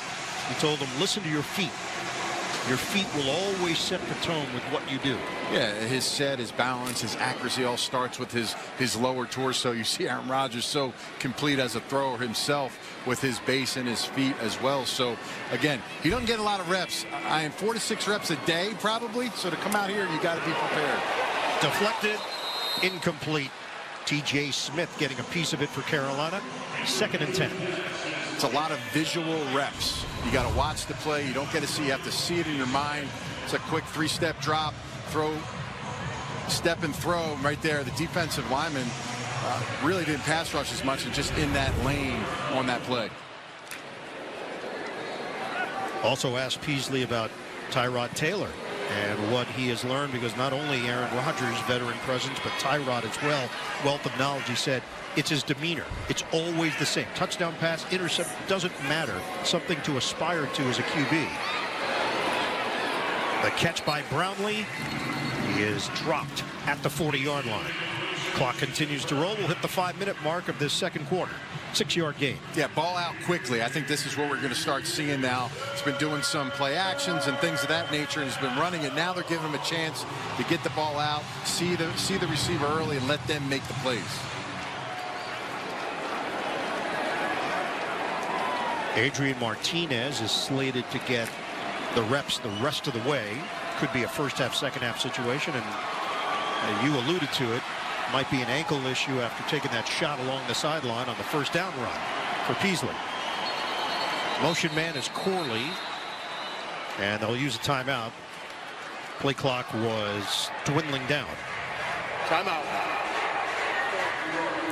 he told him, listen to your feet. Your feet will always set the tone with what you do. Yeah, his set, his balance, his accuracy all starts with his lower torso. You see Aaron Rodgers so complete as a thrower himself with his base and his feet as well. So, again, he doesn't get a lot of reps. I am 4 to 6 reps a day probably. So to come out here, you got to be prepared. Deflected, incomplete. T.J. Smith getting a piece of it for Carolina. 2nd and 10. It's a lot of visual reps. You got to watch the play. You don't get to see. You have to see it in your mind. It's a quick 3-step drop, throw, step and throw right there. The defensive lineman really didn't pass rush as much and just in that lane on that play. Also asked Peasley about Tyrod Taylor and what he has learned, because not only Aaron Rodgers' veteran presence, but Tyrod as well, wealth of knowledge. He said it's his demeanor. It's always the same. Touchdown pass, intercept, doesn't matter. Something to aspire to as a QB. The catch by Brownlee. He is dropped at the 40-yard line. Clock continues to roll. We'll hit the 5-minute mark of this second quarter. 6-yard gain. Yeah, ball out quickly. I think this is what we're going to start seeing now. It's been doing some play actions and things of that nature, and has been running it. Now they're giving him a chance to get the ball out, see the receiver early, and let them make the plays. Adrian Martinez is slated to get the reps the rest of the way. Could be a first-half, second-half situation, and you alluded to it. Might be an ankle issue after taking that shot along the sideline on the first down run for Peasley. Motion man is Corley, and they'll use a timeout. Play clock was dwindling down. Timeout.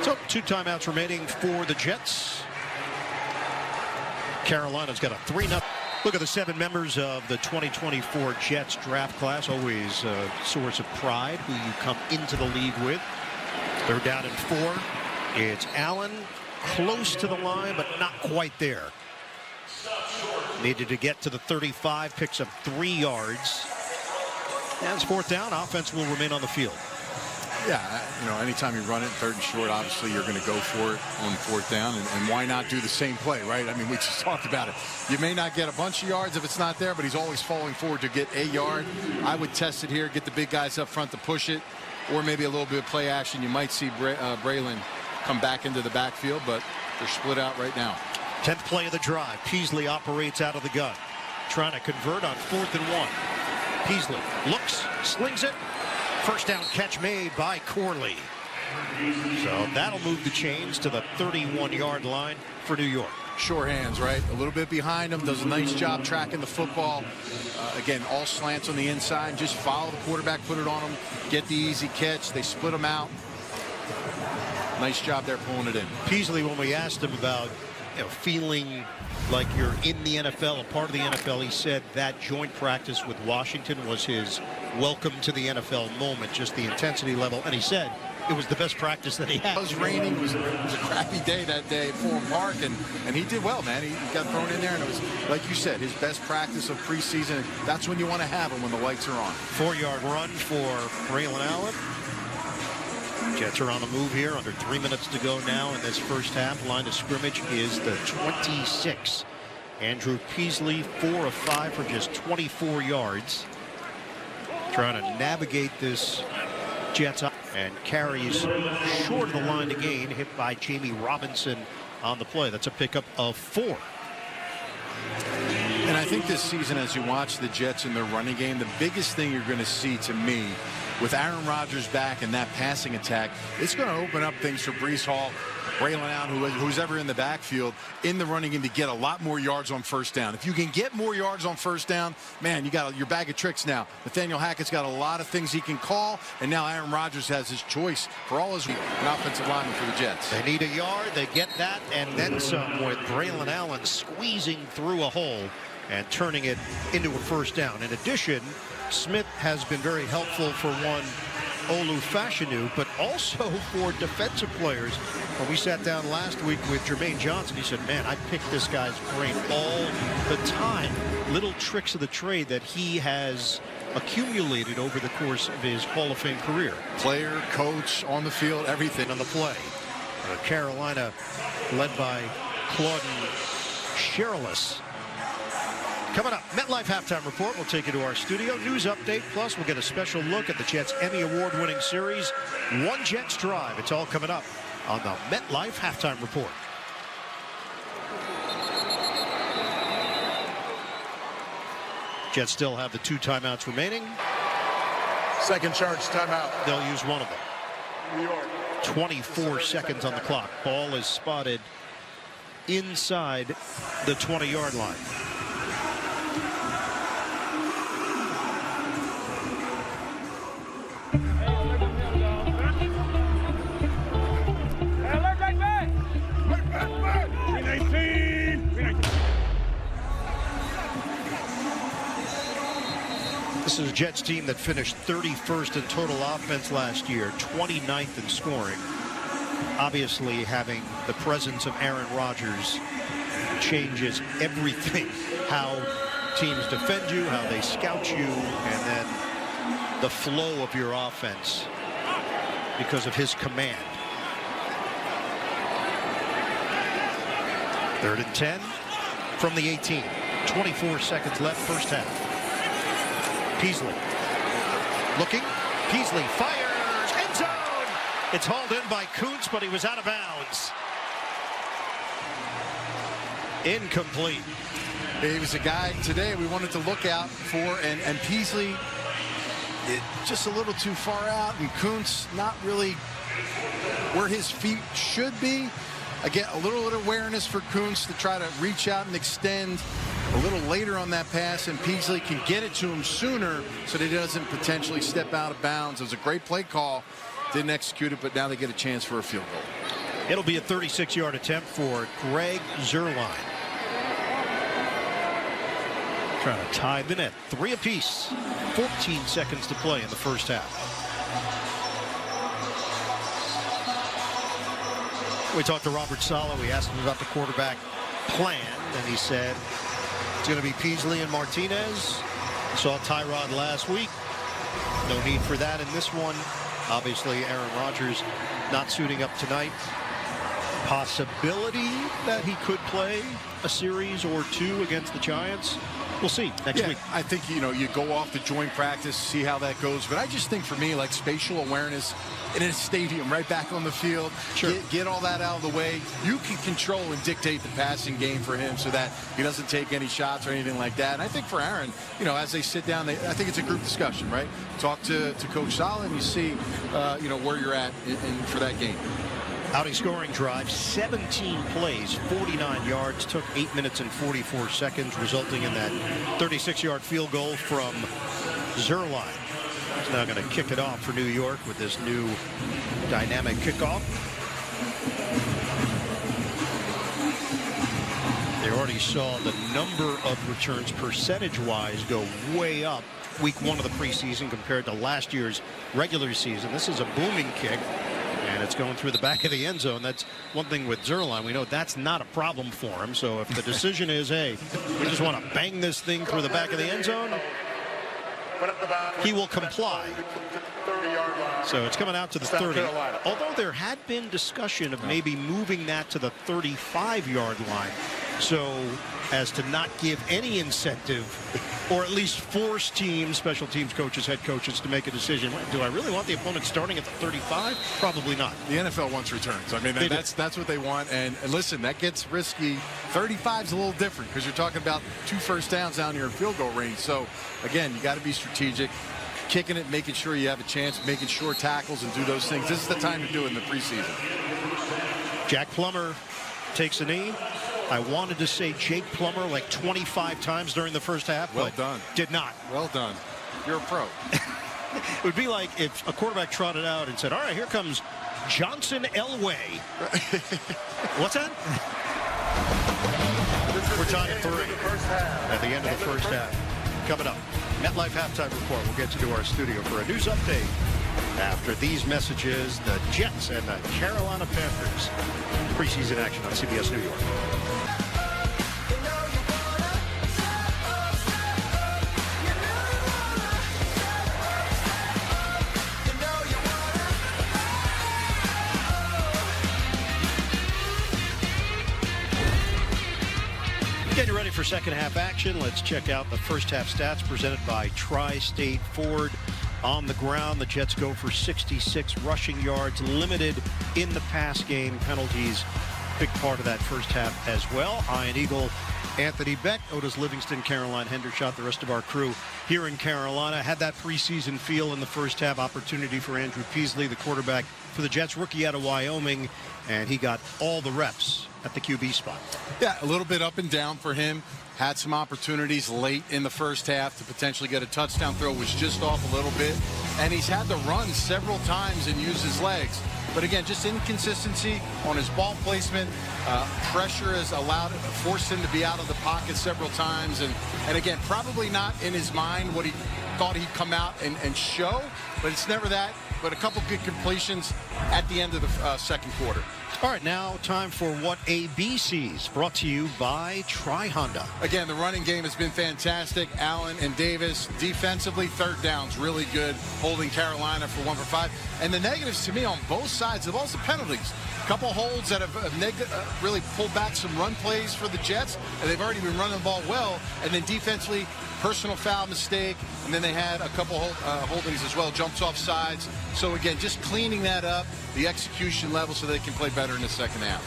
So 2 timeouts remaining for the Jets. Carolina's got a 3-0. Look at the 7 members of the 2024 Jets draft class. Always a source of pride who you come into the league with. They're down in 4. It's Allen, close to the line, but not quite there. Needed to get to the 35, picks up 3 yards. And it's 4th down. Offense will remain on the field. Yeah, you know, anytime you run it 3rd and short, obviously you're going to go for it on 4th down, and why not do the same play, right? I mean, we just talked about it. You may not get a bunch of yards if it's not there, but he's always falling forward to get a yard. I would test it here, get the big guys up front to push it, or maybe a little bit of play action. You might see Braylon come back into the backfield, but they're split out right now. 10th play of the drive. Peasley operates out of the gun, trying to convert on 4th and 1. Peasley looks, slings it. First down catch made by Corley. So that'll move the chains to the 31-yard line for New York. Sure hands, right? A little bit behind him, does a nice job tracking the football. Again, all slants on the inside. Just follow the quarterback, put it on him, get the easy catch. They split him out. Nice job there pulling it in. Peasley, when we asked him about feeling like you're in the NFL, a part of the NFL, he said that joint practice with Washington was his welcome to the NFL moment, just the intensity level. And he said it was the best practice that he had. It was raining. It was a crappy day that day at Fulham Park, and he did well, man. He got thrown in there, and it was, like you said, his best practice of preseason. That's when you want to have him, when the lights are on. 4-yard run for Braylon Allen. Jets are on the move here. Under 3 minutes to go now in this first half. Line of scrimmage is the 26. Andrew Peasley, 4 of 5 for just 24 yards. Trying to navigate this Jets up, and carries short of the line to gain, hit by Jamie Robinson on the play. That's a pickup of 4. And I think this season, as you watch the Jets in their running game, the biggest thing you're going to see, to me, with Aaron Rodgers back and that passing attack, it's going to open up things for Breece Hall, Braylon Allen, who's ever in the backfield in the running game, to get a lot more yards on 1st down. If you can get more yards on 1st down, man, you got your bag of tricks now. Nathaniel Hackett's got a lot of things he can call, and now Aaron Rodgers has his choice for all his offensive linemen for the Jets. They need a yard. They get that and then some, with Braylon Allen squeezing through a hole and turning it into a 1st down. In addition, Smith has been very helpful for one Olu Fashanu, but also for defensive players. When we sat down last week with Jermaine Johnson, he said, man, I pick this guy's brain all the time. Little tricks of the trade that he has accumulated over the course of his Hall of Fame career. Player, coach, on the field, everything on the play. Carolina led by Claudin Sherilis. Coming up, MetLife Halftime Report. We'll take you to our studio. News update, plus we'll get a special look at the Jets' Emmy Award-winning series, One Jets Drive. It's all coming up on the MetLife Halftime Report. Jets still have the 2 timeouts remaining. Second charge timeout. They'll use one of them. New York. 24 seconds on the clock. Ball is spotted inside the 20-yard line. This is a Jets team that finished 31st in total offense last year, 29th in scoring. Obviously, having the presence of Aaron Rodgers changes everything. How teams defend you, how they scout you, and then the flow of your offense because of his command. 3rd and 10 from the 18. 24 seconds left, first half. Peasley looking. Peasley fires. End zone. It's hauled in by Kuntz, but he was out of bounds. Incomplete. He was a guy today we wanted to look out for, and Peasley just a little too far out, and Kuntz not really where his feet should be. Again, a little awareness for Kuntz to try to reach out and extend a little later on that pass, and Peasley can get it to him sooner so that he doesn't potentially step out of bounds. It was a great play call. Didn't execute it, but now they get a chance for a field goal. It'll be a 36-yard attempt for Greg Zuerlein. Trying to tie the net. 3 apiece. 14 seconds to play in the first half. We talked to Robert Saleh. We asked him about the quarterback plan, and he said it's going to be Peasley and Martinez. Saw Tyrod last week. No need for that in this one. Obviously, Aaron Rodgers not suiting up tonight. Possibility that he could play a series or two against the Giants. We'll see next week. I think, you go off the joint practice, see how that goes. But I just think for me, like spatial awareness in a stadium, right back on the field, sure. Get all that out of the way. You can control and dictate the passing game for him so that he doesn't take any shots or anything like that. And I think for Aaron, as they sit down, I think it's a group discussion, right? Talk to Coach Saleh and you see, where you're at for that game. Outing scoring drive, 17 plays, 49 yards, took 8 minutes and 44 seconds, resulting in that 36-yard field goal from Zuerlein. He's now going to kick it off for New York with this new dynamic kickoff. They already saw the number of returns percentage-wise go way up week 1 of the preseason compared to last year's regular season. This is a booming kick. And it's going through the back of the end zone. That's one thing with Zuerlein. We know that's not a problem for him. So if the decision is, hey, we just want to bang this thing through the back of the end zone, he will comply. So it's coming out to the 30. Although there had been discussion of maybe moving that to the 35-yard line. So as to not give any incentive, or at least force teams, special teams coaches, head coaches to make a decision. Do I really want the opponent starting at the 35? Probably not. The NFL wants returns. I mean, that's what they want. And listen, that gets risky. 35 is a little different because you're talking about 2 first downs down here in field goal range. So, again, you got to be strategic. Kicking it, making sure you have a chance, making sure tackles and do those things. This is the time to do it in the preseason. Jack Plummer takes a knee. I wanted to say Jake Plummer like 25 times during the first half. Well done. Did not. Well done. You're a pro. It would be like if a quarterback trotted out and said, all right, here comes Johnson Elway. What's that? We're tied at 3 at the end of the first half. Coming up, MetLife halftime report. We'll get you to our studio for a news update. After these messages, the Jets and the Carolina Panthers. Preseason action on CBS New York. Getting ready for second half action. Let's check out the first half stats presented by Tri-State Ford. On the ground, the Jets go for 66 rushing yards, limited in the pass game. Penalties, big part of that first half as well. Iron Eagle, Anthony Beck, Otis Livingston, Caroline Hendershot, the rest of our crew here in Carolina. Had that preseason feel in the first half. Opportunity for Andrew Peasley, the quarterback for the Jets, rookie out of Wyoming, and he got all the reps at the QB spot. Yeah, a little bit up and down for him. Had some opportunities late in the first half to potentially get a touchdown throw. Was just off a little bit. And he's had to run several times and use his legs. But again, just inconsistency on his ball placement. Pressure has forced him to be out of the pocket several times. And again, probably not in his mind what he thought he'd come out and show. But it's never that. But a couple good completions at the end of the second quarter. All right, now time for What AB Sees, brought to you by Tri-Honda. Again, the running game has been fantastic. Allen and Davis, defensively, third downs, really good, holding Carolina for 1 for 5. And the negatives to me on both sides of the ball is the penalties. A couple holds that have really pulled back some run plays for the Jets, and they've already been running the ball well. And then defensively, personal foul mistake, and then they had a couple holdings as well, jumps off sides. So again, just cleaning that up, the execution level, so they can play better in the second half.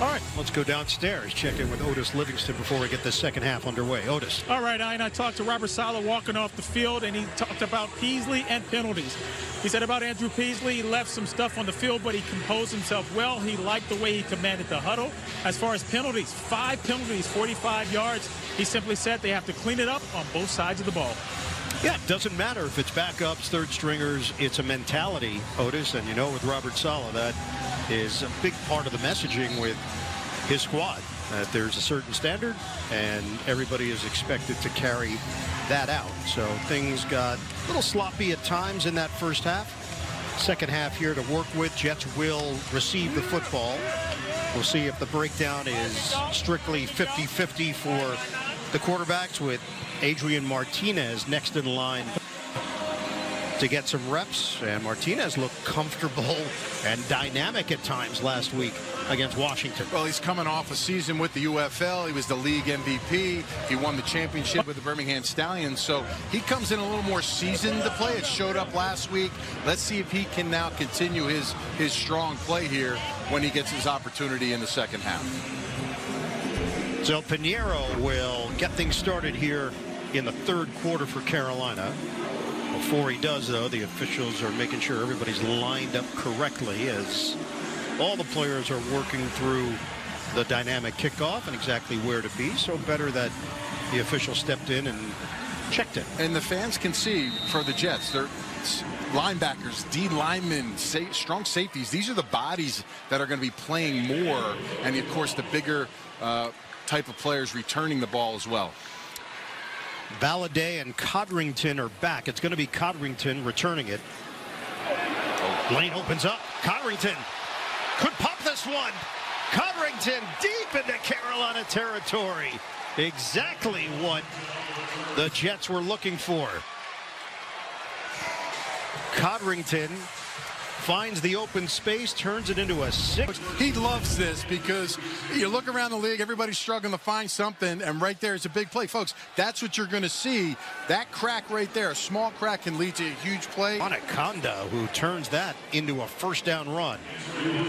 All right, let's go downstairs, check in with Otis Livingston before we get the second half underway. Otis. All right, I talked to Robert Saleh walking off the field, and he talked about Peasley and penalties. He said about Andrew Peasley, he left some stuff on the field, but he composed himself well. He liked the way he commanded the huddle. As far as penalties, 5 penalties, 45 yards. He simply said they have to clean it up on both sides of the ball. Yeah, it doesn't matter if it's backups, third stringers. It's a mentality, Otis. And you know, with Robert Saleh, that is a big part of the messaging with his squad. That there's a certain standard, and everybody is expected to carry that out. So things got a little sloppy at times in that first half. Second half here to work with. Jets will receive the football. We'll see if the breakdown is strictly 50-50 for the quarterbacks, with Adrian Martinez next in line to get some reps, and Martinez looked comfortable and dynamic at times last week against Washington. Well, he's coming off a season with the UFL. He was the league MVP. He won the championship with the Birmingham Stallions, so he comes in a little more seasoned to play. It showed up last week. Let's see if he can now continue his strong play here when he gets his opportunity in the second half. So Pinheiro will get things started here in the third quarter for Carolina. Before he does, though, the officials are making sure everybody's lined up correctly as all the players are working through the dynamic kickoff and exactly where to be. So better that the official stepped in and checked it. And the fans can see for the Jets, they're linebackers, D linemen, strong safeties. These are the bodies that are going to be playing more. And, of course, the bigger type of players returning the ball as well. Balladay and Codrington are back. It's going to be Codrington returning it. Lane opens up. Codrington could pop this one. Codrington deep into Carolina territory. Exactly what the Jets were looking for. Codrington finds the open space, turns it into a 6. He loves this because you look around the league, everybody's struggling to find something, and right there is a big play. Folks, that's what you're going to see. That crack right there, a small crack can lead to a huge play. Anaconda, who turns that into a first down run.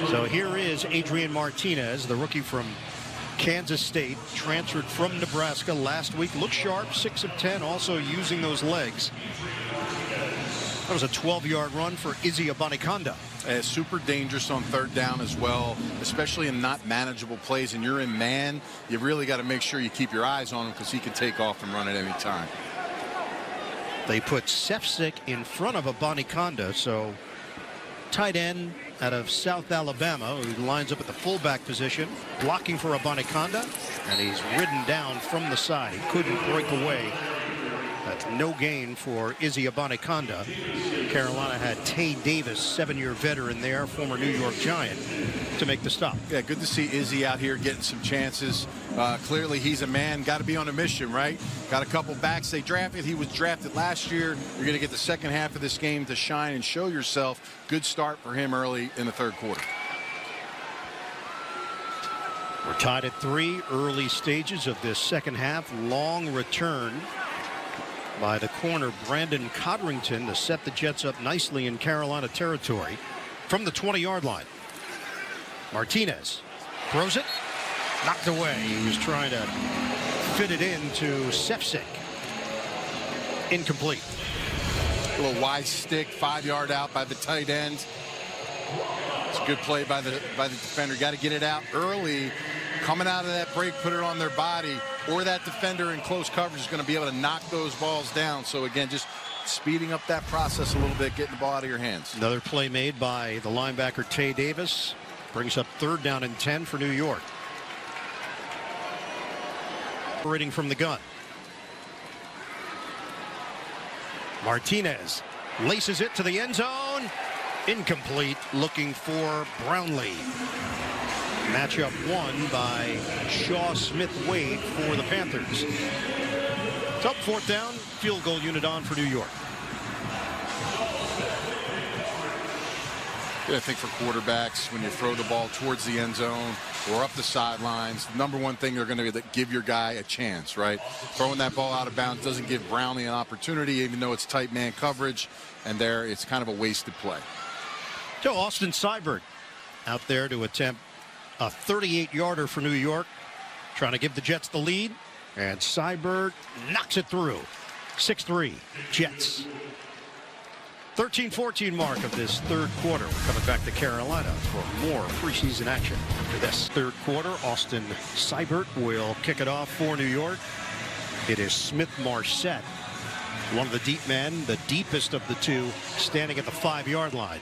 So here is Adrian Martinez, the rookie from Kansas State, transferred from Nebraska last week. Looks sharp, 6 of 10, also using those legs. That was a 12-yard run for Izzy Abanikanda. Super dangerous on third down as well, especially in not manageable plays. And you're in man, you really got to make sure you keep your eyes on him because he can take off and run at any time. They put Sefcik in front of Abanikanda, so tight end out of South Alabama who lines up at the fullback position, blocking for Abanikanda, and he's ridden down from the side. He couldn't break away. That's no gain for Izzy Abanikanda. Carolina had Tay Davis, 7-year veteran there, former New York Giant, to make the stop. Yeah, good to see Izzy out here getting some chances. Clearly he's a man, got to be on a mission, right? Got a couple backs they drafted. He was drafted last year. You're going to get the second half of this game to shine and show yourself. Good start for him early in the third quarter. We're tied at 3, early stages of this second half. Long return by the corner Brandon Codrington to set the Jets up nicely in Carolina territory from the 20-yard line. Martinez throws it, knocked away. He was trying to fit it into Sefcik. Incomplete. A little wide stick, 5-yard out by the tight end. It's a good play by the defender. Got to get it out early. Coming out of that break, put it on their body, or that defender in close coverage is going to be able to knock those balls down. So again, just speeding up that process a little bit, getting the ball out of your hands. Another play made by the linebacker Tay Davis. Brings up 3rd down and 10 for New York. Operating from the gun. Martinez laces it to the end zone. Incomplete. Looking for Brownlee. Matchup won by Shaw Smith-Wade for the Panthers. It's up 4th down. Field goal unit on for New York. I think for quarterbacks, when you throw the ball towards the end zone or up the sidelines, the number one thing they're going to give your guy a chance, right? Throwing that ball out of bounds doesn't give Brownlee an opportunity, even though it's tight man coverage, and there it's kind of a wasted play. So Austin Seibert out there to attempt a 38-yarder for New York, trying to give the Jets the lead, and Seibert knocks it through. 6-3 Jets. 13-14 mark of this third quarter. We're coming back to Carolina for more preseason action after this. Third quarter, Austin Seibert will kick it off for New York. It is Smith-Marset, one of the deep men, the deepest of the two, standing at the 5-yard line.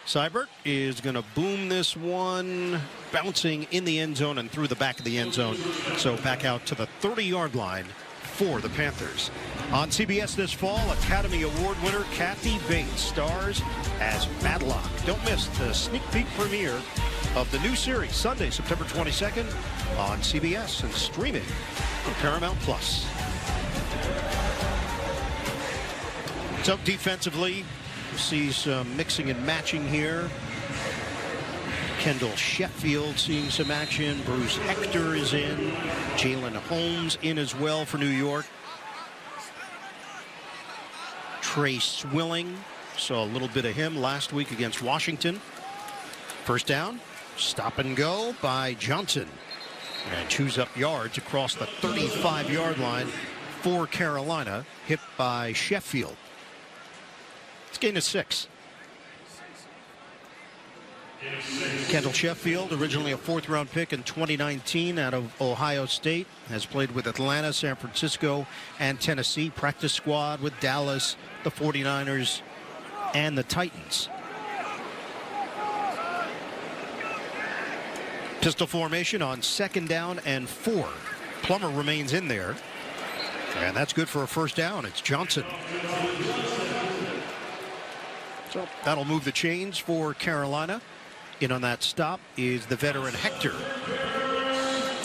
Seibert is going to boom this one, bouncing in the end zone and through the back of the end zone. So back out to the 30-yard line for the Panthers. On CBS this fall, Academy Award winner Kathy Bates stars as Matlock. Don't miss the sneak peek premiere of the new series Sunday, September 22nd on CBS and streaming on Paramount Plus. So defensively, see some mixing and matching here. Kendall Sheffield seeing some action. Bruce Hector is in. Jalen Holmes in as well for New York. Trey Swilling, saw a little bit of him last week against Washington. First down, stop and go by Johnson. And chews up yards across the 35-yard line for Carolina, hit by Sheffield. It's gain of 6. Kendall Sheffield, originally a 4th-round pick in 2019 out of Ohio State, has played with Atlanta, San Francisco, and Tennessee. Practice squad with Dallas, the 49ers, and the Titans. Pistol formation on 2nd down and 4. Plummer remains in there, and that's good for a first down. It's Johnson. So that'll move the chains for Carolina. In on that stop is the veteran Hector.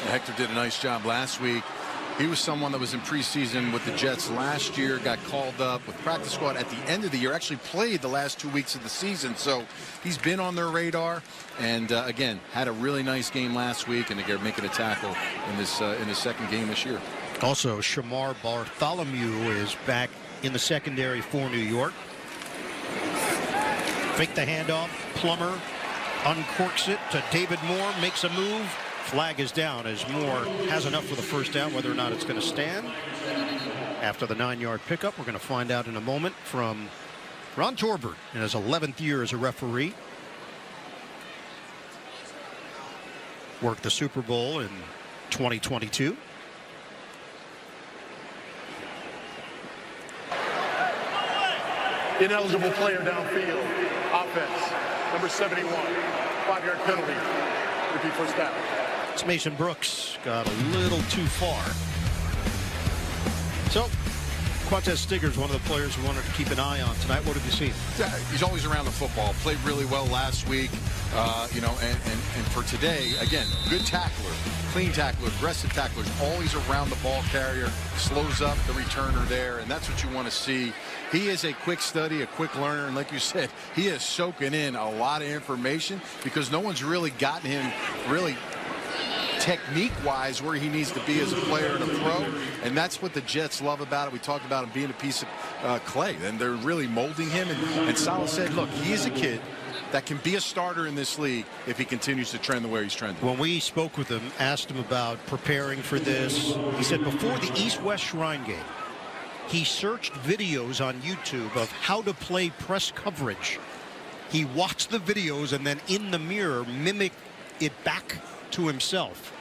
Hector did a nice job last week. He was someone that was in preseason with the Jets last year, got called up with practice squad at the end of the year, actually played the last 2 weeks of the season. So he's been on their radar, and again, had a really nice game last week, and they're making a tackle in this in his second game this year. Also, Shamar Bartholomew is back in the secondary for New York. Fake the handoff. Plummer uncorks it to David Moore, makes a move. Flag is down as Moore has enough for the first down. Whether or not it's going to stand after the 9-yard pickup, we're going to find out in a moment from Ron Torbert in his 11th year as a referee. Worked the Super Bowl in 2022. Ineligible player downfield. Offense. Number 71. 5-yard penalty. Repeat first down. It's Mason Brooks. Got a little too far. So, Quintez Stigers, one of the players we wanted to keep an eye on tonight. What have you seen? He's always around the football. Played really well last week. You know, and for today, again, good tackler, clean tackler, aggressive tackler, always around the ball carrier, slows up the returner there, and that's what you want to see. He is a quick study, a quick learner, and like you said, he is soaking in a lot of information because no one's really gotten him really technique-wise where he needs to be as a player and a pro, and that's what the Jets love about it. We talked about him being a piece of clay, and they're really molding him, and Saleh said, look, he is a kid that can be a starter in this league if he continues to trend the way he's trending. When we spoke with him, asked him about preparing for this, he said before the East-West Shrine game, he searched videos on YouTube of how to play press coverage. He watched the videos and then in the mirror mimicked it back to himself.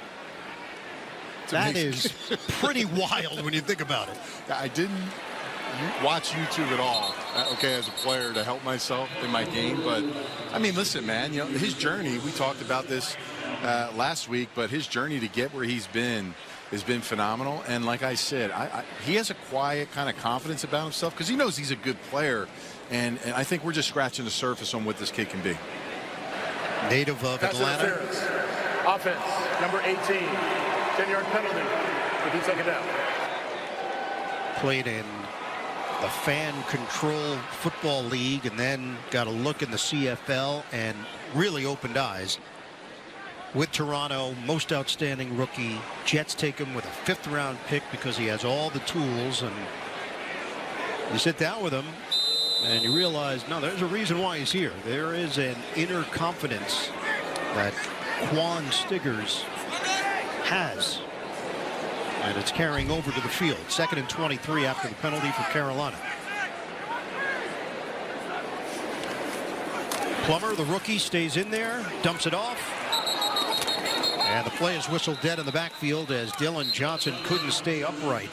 That is pretty wild when you think about it. I didn't watch YouTube at all, okay, as a player to help myself in my game. But, I mean, listen, man, you know, his journey, we talked about this last week, but his journey to get where he's been has been phenomenal. And like I said, he has a quiet kind of confidence about himself because he knows he's a good player. And I think we're just scratching the surface on what this kid can be. Native of Atlanta. Offense, number 18, 10-yard penalty. Repeat second down. Played in the Fan Control Football League and then got a look in the CFL and really opened eyes. With Toronto, most outstanding rookie. Jets take him with a 5th-round pick because he has all the tools. And you sit down with him and you realize, no, there's a reason why he's here. There is an inner confidence that Quan Stigers has. And it's carrying over to the field. 2nd and 23 after the penalty for Carolina. Plummer, the rookie, stays in there, dumps it off. And the play is whistled dead in the backfield as Dylan Johnson couldn't stay upright.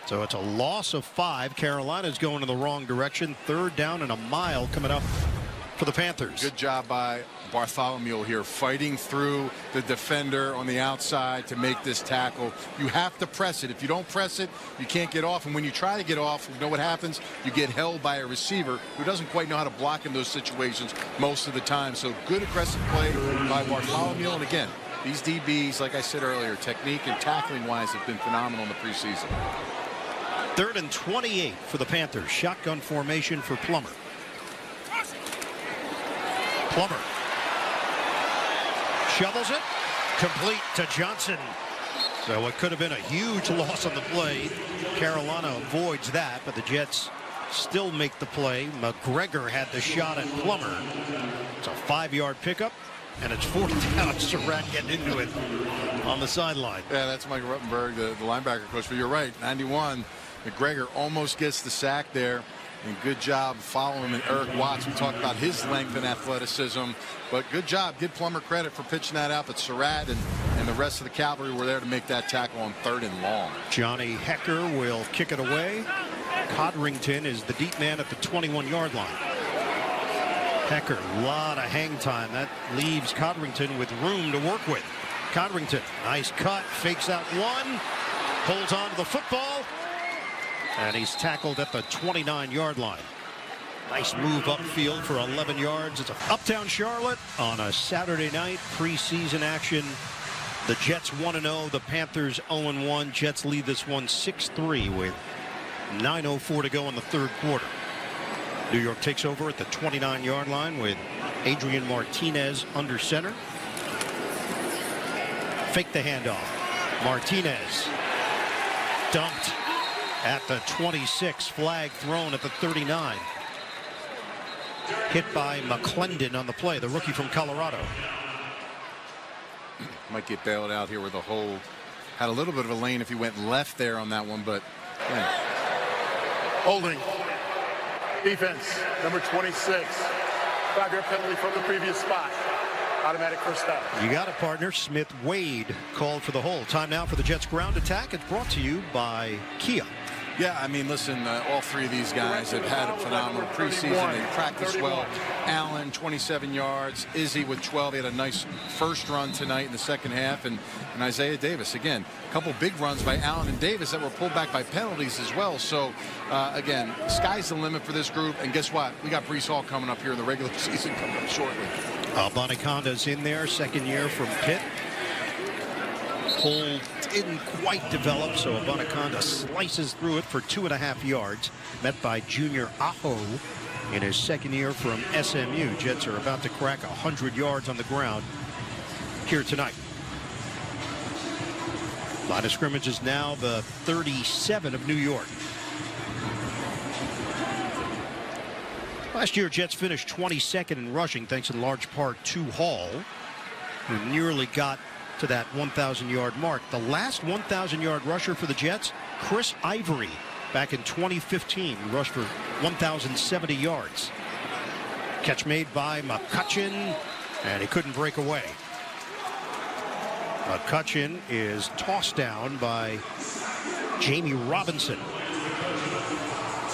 So it's a loss of 5. Carolina's going in the wrong direction. 3rd down and a mile coming up for the Panthers. Good job by Bartholomew here, fighting through the defender on the outside to make this tackle. You have to press it. If you don't press it, you can't get off. And when you try to get off, you know what happens? You get held by a receiver who doesn't quite know how to block in those situations most of the time. So good aggressive play by Bartholomew. And again, these DBs, like I said earlier, technique and tackling wise have been phenomenal in the preseason. 3rd and 28 for the Panthers. Shotgun formation for Plummer. Plummer shovels it. Complete to Johnson. So it could have been a huge loss on the play. Carolina avoids that, but the Jets still make the play. McGregor had the shot at Plummer. It's a 5-yard pickup, and it's 4th down. Surratt getting into it on the sideline. Yeah, that's Mike Ruttenberg, the linebacker coach. But you're right, 91. McGregor almost gets the sack there. And good job following him. And Eric Watts, we talked about his length and athleticism. But good job. Give Plummer credit for pitching that out. But Surratt and the rest of the cavalry were there to make that tackle on 3rd and long. Johnny Hecker will kick it away. Codrington is the deep man at the 21-yard line. Hecker, a lot of hang time. That leaves Codrington with room to work with. Codrington, nice cut, fakes out one, holds on to the football, and he's tackled at the 29-yard line. Nice move upfield for 11 yards. It's uptown Charlotte on a Saturday night. Preseason action. The Jets 1-0. The Panthers 0-1. Jets lead this one 6-3 with 9:04 to go in the 3rd quarter. New York takes over at the 29-yard line with Adrian Martinez under center. Fake the handoff. Martinez dumped at the 26. Flag thrown at the 39. Hit by McClendon on the play, the rookie from Colorado. Might get bailed out here with a hold. Had a little bit of a lane if he went left there on that one, but yeah. Holding. Defense, number 26. 5-yard penalty from the previous spot. Automatic first down. You got a partner. Smith Wade called for the hold. Time now for the Jets ground attack. It's brought to you by Kia. Yeah, I mean, listen, all 3 of these guys have had a phenomenal preseason. They practiced well. Allen, 27 yards. Izzy with 12. He had a nice first run tonight in the second half. And Isaiah Davis, again, a couple big runs by Allen and Davis that were pulled back by penalties as well. So, again, sky's the limit for this group. And guess what? We got Breece Hall coming up here in the regular season coming up shortly. Bonaconda's in there, 2nd year from Pitt. Hold didn't quite develop, so Bonaconda slices through it for 2.5 yards. Met by Junior Aho in his 2nd year from SMU. Jets are about to crack 100 yards on the ground here tonight. Line of scrimmage is now the 37 of New York. Last year, Jets finished 22nd in rushing, thanks in large part to Hall, who nearly got to that 1,000-yard mark. The last 1,000-yard rusher for the Jets, Chris Ivory, back in 2015, he rushed for 1,070 yards. Catch made by McCutcheon, and he couldn't break away. McCutcheon is tossed down by Jamie Robinson.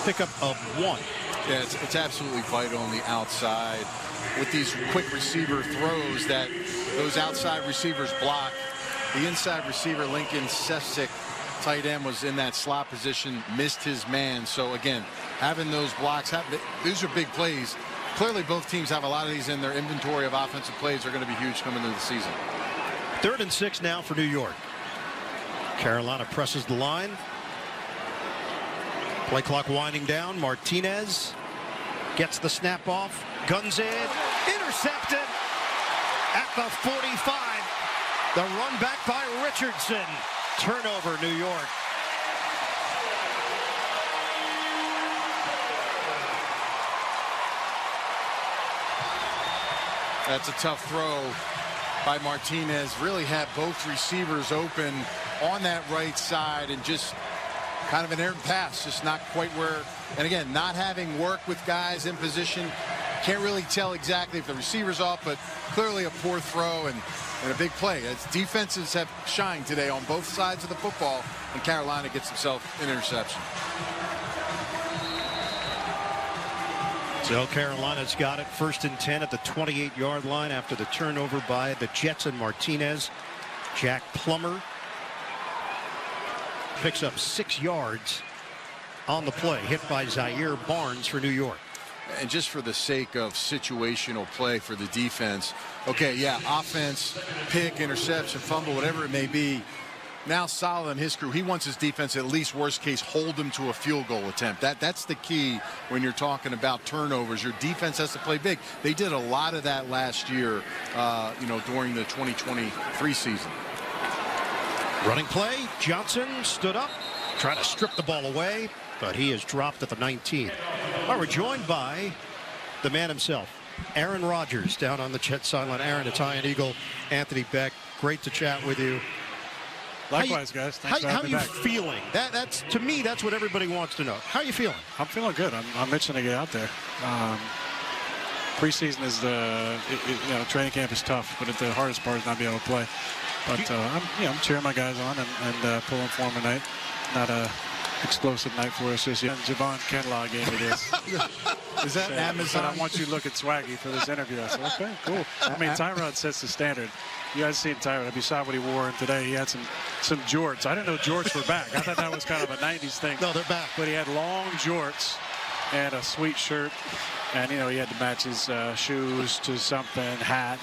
Pickup of 1. Yeah, it's absolutely vital on the outside with these quick receiver throws that those outside receivers block. The inside receiver, Lincoln Sefcik, tight end, was in that slot position, missed his man. So, again, having those blocks, these are big plays. Clearly, both teams have a lot of these in their inventory of offensive plays are going to be huge coming into the season. 3rd and 6 now for New York. Carolina presses the line. Play clock winding down. Martinez gets the snap off. Guns in. Intercepted at the 45. The run back by Richardson. Turnover, New York. That's a tough throw by Martinez. Really had both receivers open on that right side and just kind of an errant pass, just not quite where. And again, not having work with guys in position, can't really tell exactly if the receiver's off, but clearly a poor throw and a big play. As defenses have shined today on both sides of the football, and Carolina gets himself an interception. So Carolina's got it. 1st and 10 at the 28-yard line after the turnover by the Jets and Martinez. Jack Plummer picks up 6 yards on the play, hit by Zaire Barnes for New York. And just for the sake of situational play for the defense, okay, yeah, offense, pick, interception, fumble, whatever it may be, now Saleh and his crew, he wants his defense, at least worst case, hold them to a field goal attempt. That's the key when you're talking about turnovers. Your defense has to play big. They did a lot of that last year, during the 2023 season. Running play. Johnson stood up, trying to strip the ball away, but he is dropped at the 19. Well, we're joined by the man himself, Aaron Rodgers, down on the Jets sideline. Aaron, it's Iron Eagle, Anthony Beck. Great to chat with you. Likewise, guys. Thanks for having me back. How are you feeling? That's to me, that's what everybody wants to know. How are you feeling? I'm feeling good. I'm itching to get out there. Preseason is training camp is tough, but the hardest part is not being able to play. But I'm cheering my guys on and pulling for them tonight. Not a explosive night for us this year. Javon Kinlaw gave me this. Is that Amazon? I want you to look at Swaggy for this interview. I said, okay, cool. I mean, Tyrod sets the standard. You guys seen Tyrod. If you saw what he wore today, he had some jorts. I didn't know jorts were back. I thought that was kind of a 90s thing. No, they're back. But he had long jorts and a sweet shirt. And, he had to match his shoes to something, hat.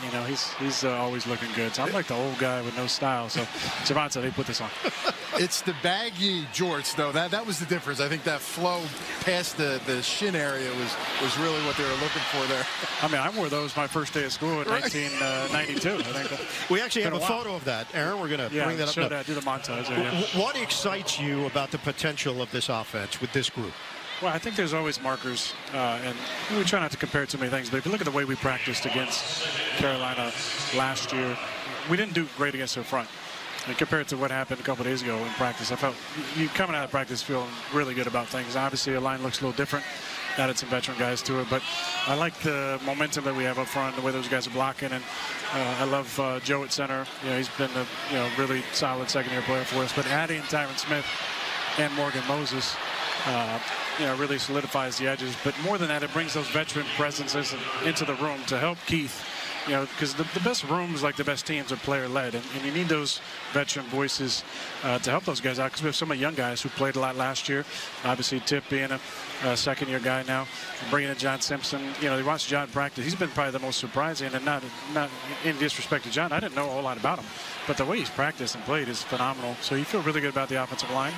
He's always looking good. So I'm like the old guy with no style. So Javon said, hey, put this on. It's the baggy jorts, though. That was the difference. I think that flow past the shin area was really what they were looking for there. I mean, I wore those my first day of school in 1992. I think we actually have a photo of that. Aaron, we're going to bring that up. Show that, do the montage there, yeah. What excites you about the potential of this offense with this group? Well, I think there's always markers, and we try not to compare too many things, but if you look at the way we practiced against Carolina last year, we didn't do great against their front. And compared to what happened a couple days ago in practice, I felt you coming out of practice feeling really good about things. Obviously, the line looks a little different. Added some veteran guys to it, but I like the momentum that we have up front, the way those guys are blocking, and I love Joe at center. He's been a really solid second-year player for us, but adding Tyron Smith and Morgan Moses really solidifies the edges. But more than that, it brings those veteran presences into the room to help Keith. Because the best rooms, like the best teams, are player-led, and you need those veteran voices to help those guys out. Because we have so many young guys who played a lot last year. Obviously, Tip being a second-year guy now, bringing in John Simpson. They watched John practice. He's been probably the most surprising, and not in disrespect to John. I didn't know a whole lot about him, but the way he's practiced and played is phenomenal. So you feel really good about the offensive line,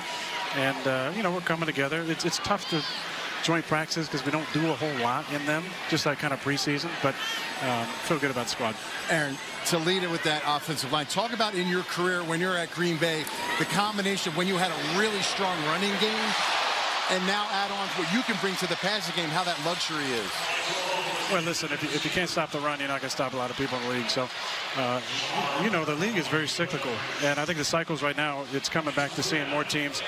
and we're coming together. It's tough to joint practices because we don't do a whole lot in them, just like kind of preseason, but feel good about the squad. Aaron, to lead it with that offensive line, talk about in your career when you're at Green Bay, the combination when you had a really strong running game and now add on what you can bring to the passing game, how that luxury is. Well, listen, if you can't stop the run, you're not going to stop a lot of people in the league. So, the league is very cyclical. And I think the cycles right now, it's coming back to seeing more teams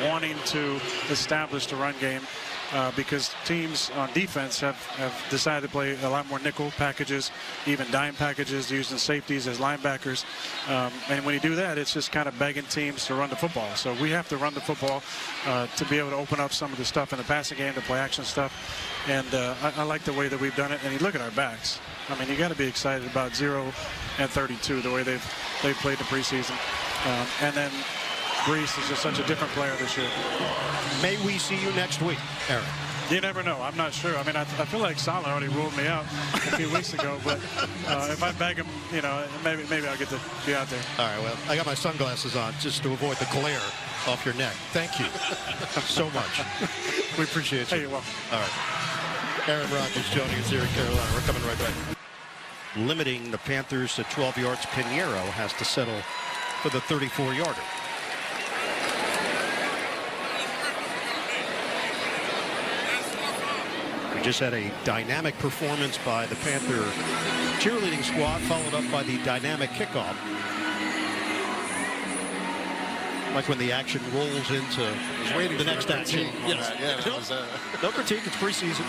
wanting to establish the run game. Because teams on defense have decided to play a lot more nickel packages, even dime packages, using safeties as linebackers. And when you do that, it's just kind of begging teams to run the football. So we have to run the football to be able to open up some of the stuff in the passing game, to play action stuff. And I like the way that we've done it. And you look at our backs. I mean, you got to be excited about 0 and 32, the way they've played the preseason. And then Brees is just such a different player this year. May we see you next week, Aaron? You never know. I'm not sure. I mean, I feel like Saleh already ruled me out a few weeks ago, but if I beg him, maybe I'll get to be out there. All right, well, I got my sunglasses on just to avoid the glare off your neck. Thank you so much. We appreciate you. Hey, you're welcome. All right. Aaron Rodgers joining us here in Carolina. We're coming right back. Limiting the Panthers to 12 yards. Pinheiro has to settle for the 34-yarder. We just had a dynamic performance by the Panther cheerleading squad, followed up by the dynamic kickoff. Like when the action rolls into the next action. Yes. Yeah, no critique, it's preseason.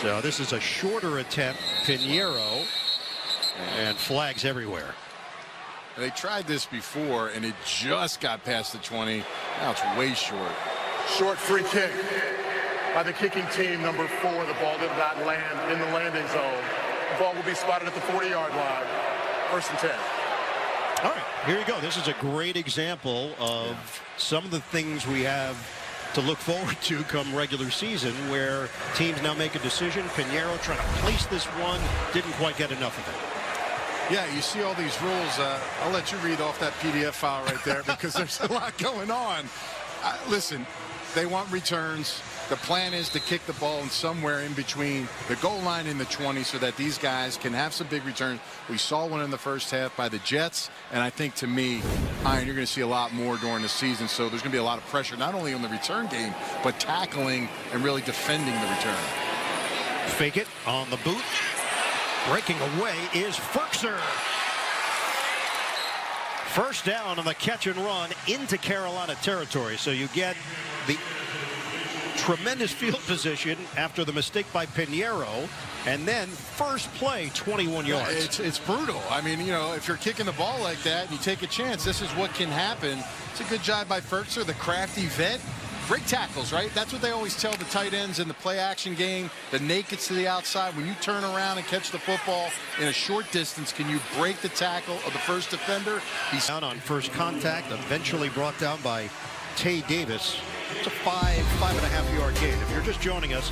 So this is a shorter attempt, Pinheiro, and flags everywhere. They tried this before, and it just got past the 20. Now it's way short. Short free kick by the kicking team, number 4. The ball did not land in the landing zone. The ball will be spotted at the 40-yard line. 1st and 10. All right, here you go. This is a great example of some of the things we have to look forward to come regular season, where teams now make a decision. Pinheiro trying to place this one, didn't quite get enough of it. Yeah, you see all these rules. I'll let you read off that PDF file right there because there's a lot going on. Listen, they want returns. The plan is to kick the ball in somewhere in between the goal line and the 20 so that these guys can have some big returns. We saw one in the first half by the Jets, and I think, to me, Iron, you're going to see a lot more during the season. So there's going to be a lot of pressure, not only on the return game, but tackling and really defending the return. Fake it on the boot. Breaking away is Ferkser. First down on the catch and run into Carolina territory. So you get the tremendous field position after the mistake by Pinheiro, and then first play 21 yards. It's brutal. I mean, you know, if you're kicking the ball like that and you take a chance, this is what can happen. It's a good job by Ferkser, the crafty vet. Break tackles, right? That's what they always tell the tight ends in the play action game. The nakeds to the outside. When you turn around and catch the football in a short distance, can you break the tackle of the first defender? He's down on first contact, eventually brought down by Tay Davis. It's a 5.5 yard gain. If you're just joining us,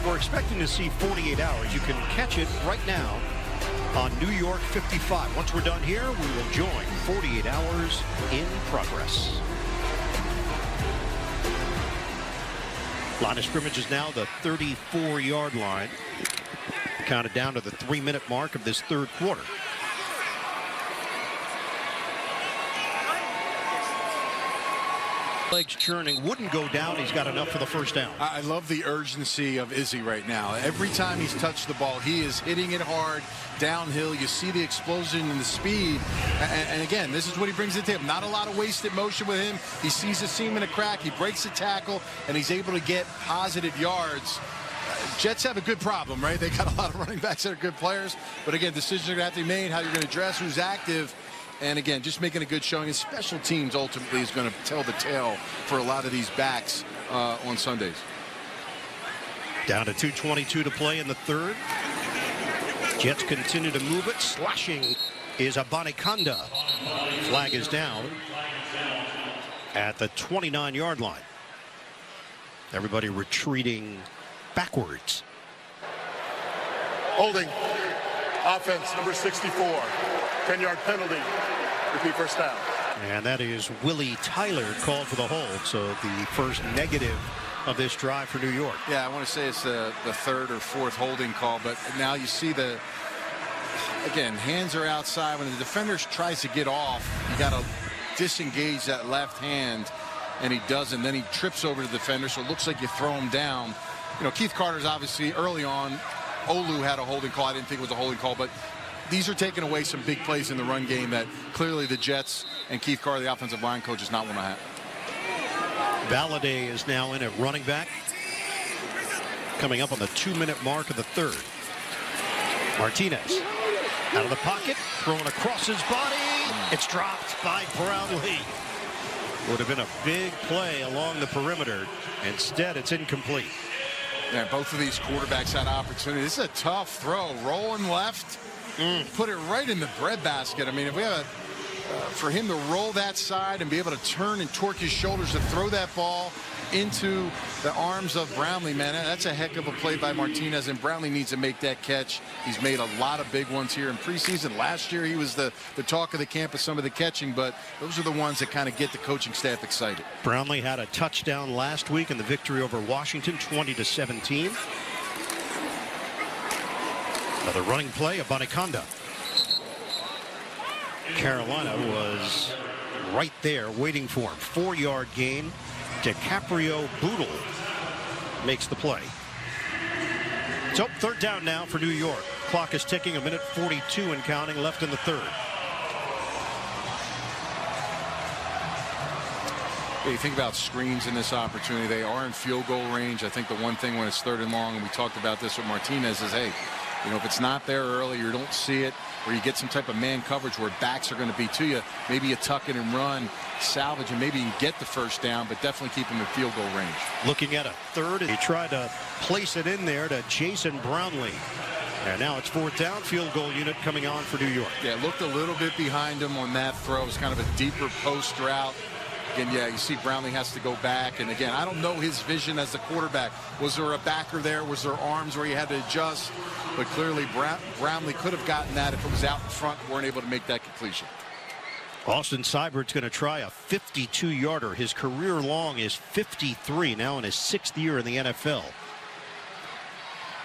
we're expecting to see 48 hours. You can catch it right now on New York 55. Once we're done here, we will join 48 hours in progress. Line of scrimmage is now the 34-yard line. Counted down to the 3-minute mark of this third quarter. Legs churning, wouldn't go down. He's got enough for the first down. I love the urgency of Izzy right now. Every time he's touched the ball, he is hitting it hard downhill. You see the explosion and the speed. And again, this is what he brings to the table. Not a lot of wasted motion with him. He sees a seam in a crack. He breaks the tackle, and he's able to get positive yards. Jets have a good problem, right? They got a lot of running backs that are good players. But again, decisions are going to have to be made, how you're going to dress, who's active. And again, just making a good showing. And special teams ultimately is going to tell the tale for a lot of these backs on Sundays. Down to 2:22 to play in the third. Jets continue to move it. Slashing is Abanikanda. Flag is down at the 29-yard line. Everybody retreating backwards. Holding. Offense, number 64. 10-yard penalty. Repeat first down. And that is Willie Tyler called for the hold. So the first negative of this drive for New York. Yeah, I want to say it's the third or fourth holding call, but now you see again, hands are outside. When the defender tries to get off, you got to disengage that left hand, and he doesn't. Then he trips over the defender, so it looks like you throw him down. You know, Keith Carter's obviously early on. Olu had a holding call. I didn't think it was a holding call, but these are taking away some big plays in the run game that clearly the Jets and Keith Carter, the offensive line coach, does not want to have. Valladay is now in at running back. Coming up on the 2-minute mark of the third. Martinez out of the pocket, thrown across his body. It's dropped by Brownlee. Would have been a big play along the perimeter. Instead, it's incomplete. Yeah, both of these quarterbacks had opportunity. This is a tough throw. Rolling left. Put it right in the breadbasket. I mean, if we have for him to roll that side and be able to turn and torque his shoulders to throw that ball into the arms of Brownlee, man, that's a heck of a play by Martinez, and Brownlee needs to make that catch. He's made a lot of big ones here in preseason. Last year, he was the talk of the camp of some of the catching, but those are the ones that kind of get the coaching staff excited. Brownlee had a touchdown last week in the victory over Washington, 20-17. Another running play, Abanikanda. Carolina was right there waiting for him. 4-yard gain. DiCaprio Boodle makes the play. So third down now for New York. Clock is ticking, 1:42 and counting left in the third. You think about screens in this opportunity. They are in field goal range. I think the one thing when it's third and long, and we talked about this with Martinez, is, hey, you know, if it's not there early, you don't see it, or you get some type of man coverage where backs are going to be to you, maybe you tuck it and run, salvage, and maybe you can get the first down, but definitely keep him in field goal range. Looking at a third, he tried to place it in there to Jason Brownlee. And now it's fourth down, field goal unit coming on for New York. Yeah, looked a little bit behind him on that throw. It was kind of a deeper post route. Again, yeah, you see Brownlee has to go back. And again, I don't know his vision as the quarterback. Was there a backer there? Was there arms where he had to adjust? But clearly Brownlee could have gotten that if it was out in front, weren't able to make that completion. Austin Seibert's going to try a 52-yarder. His career long is 53, now in his 6th year in the NFL.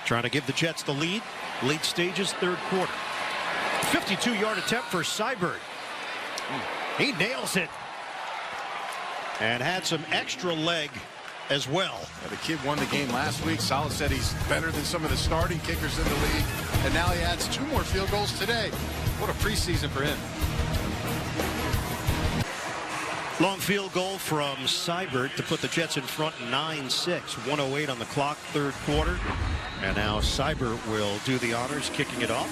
Trying to give the Jets the lead. Late stages, 3rd quarter. 52-yard attempt for Seibert. He nails it. And had some extra leg as well. Yeah, the kid won the game last week. Salah said he's better than some of the starting kickers in the league. And now he adds 2 more field goals today. What a preseason for him. Long field goal from Seibert to put the Jets in front 9-6. 1:08 on the clock, 3rd quarter. And now Seibert will do the honors, kicking it off.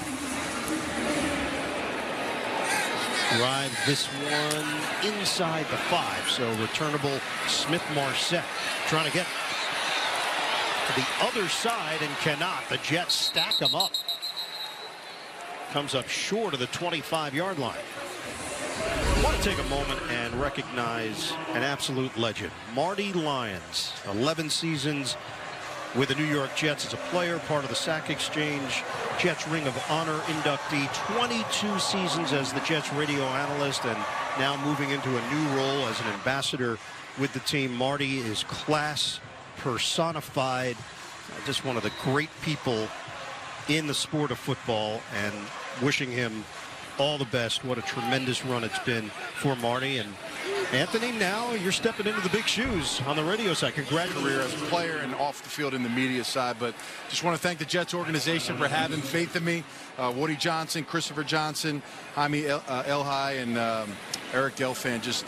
Drive this one inside the 5, so returnable Smith-Marset trying to get to the other side and cannot. The Jets stack them up. Comes up short of the 25-yard line. I want to take a moment and recognize an absolute legend, Marty Lyons. 11 seasons with the New York Jets as a player, part of the Sack Exchange, Jets Ring of Honor inductee, 22 seasons as the Jets radio analyst, and now moving into a new role as an ambassador with the team. Marty is class personified, just one of the great people in the sport of football, and wishing him all the best. What a tremendous run it's been for Marty. And Anthony, now you're stepping into the big shoes on the radio side. Congratulations. Career as a player and off the field in the media side, but just want to thank the Jets organization for having faith in me. Woody Johnson, Christopher Johnson, Jaime Elhai, and Eric Delfan just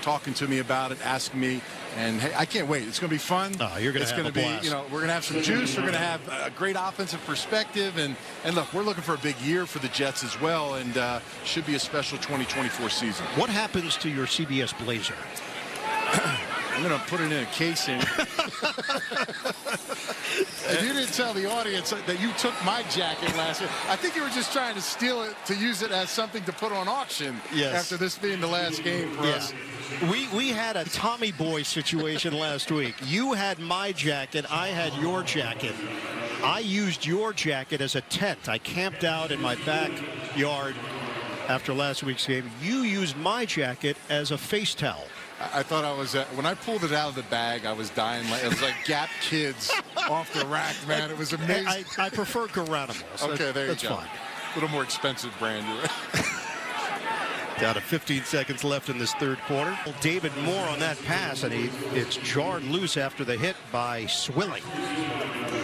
talking to me about it, asking me, and hey, I can't wait. It's going to be fun. Oh, you're going to have a blast. We're going to have some juice. We're going to have a great offensive perspective, and look, we're looking for a big year for the Jets as well, and should be a special 2024 season. What happens to your CBS blazer? I'm going to put it in a casing. And you didn't tell the audience that you took my jacket last year. I think you were just trying to steal it to use it as something to put on auction. Yes. After this being the last game for us. We had a Tommy Boy situation last week. You had my jacket. I had your jacket. I used your jacket as a tent. I camped out in my backyard after last week's game. You used my jacket as a face towel. I thought I was when I pulled it out of the bag, I was dying. It was like Gap Kids off the rack, man. It was amazing. I prefer Geronimo. So okay, there you that's go. Fine. A little more expensive brand. Down to 15 seconds left in this 3rd quarter. David Moore on that pass, and it's jarred loose after the hit by Swilling.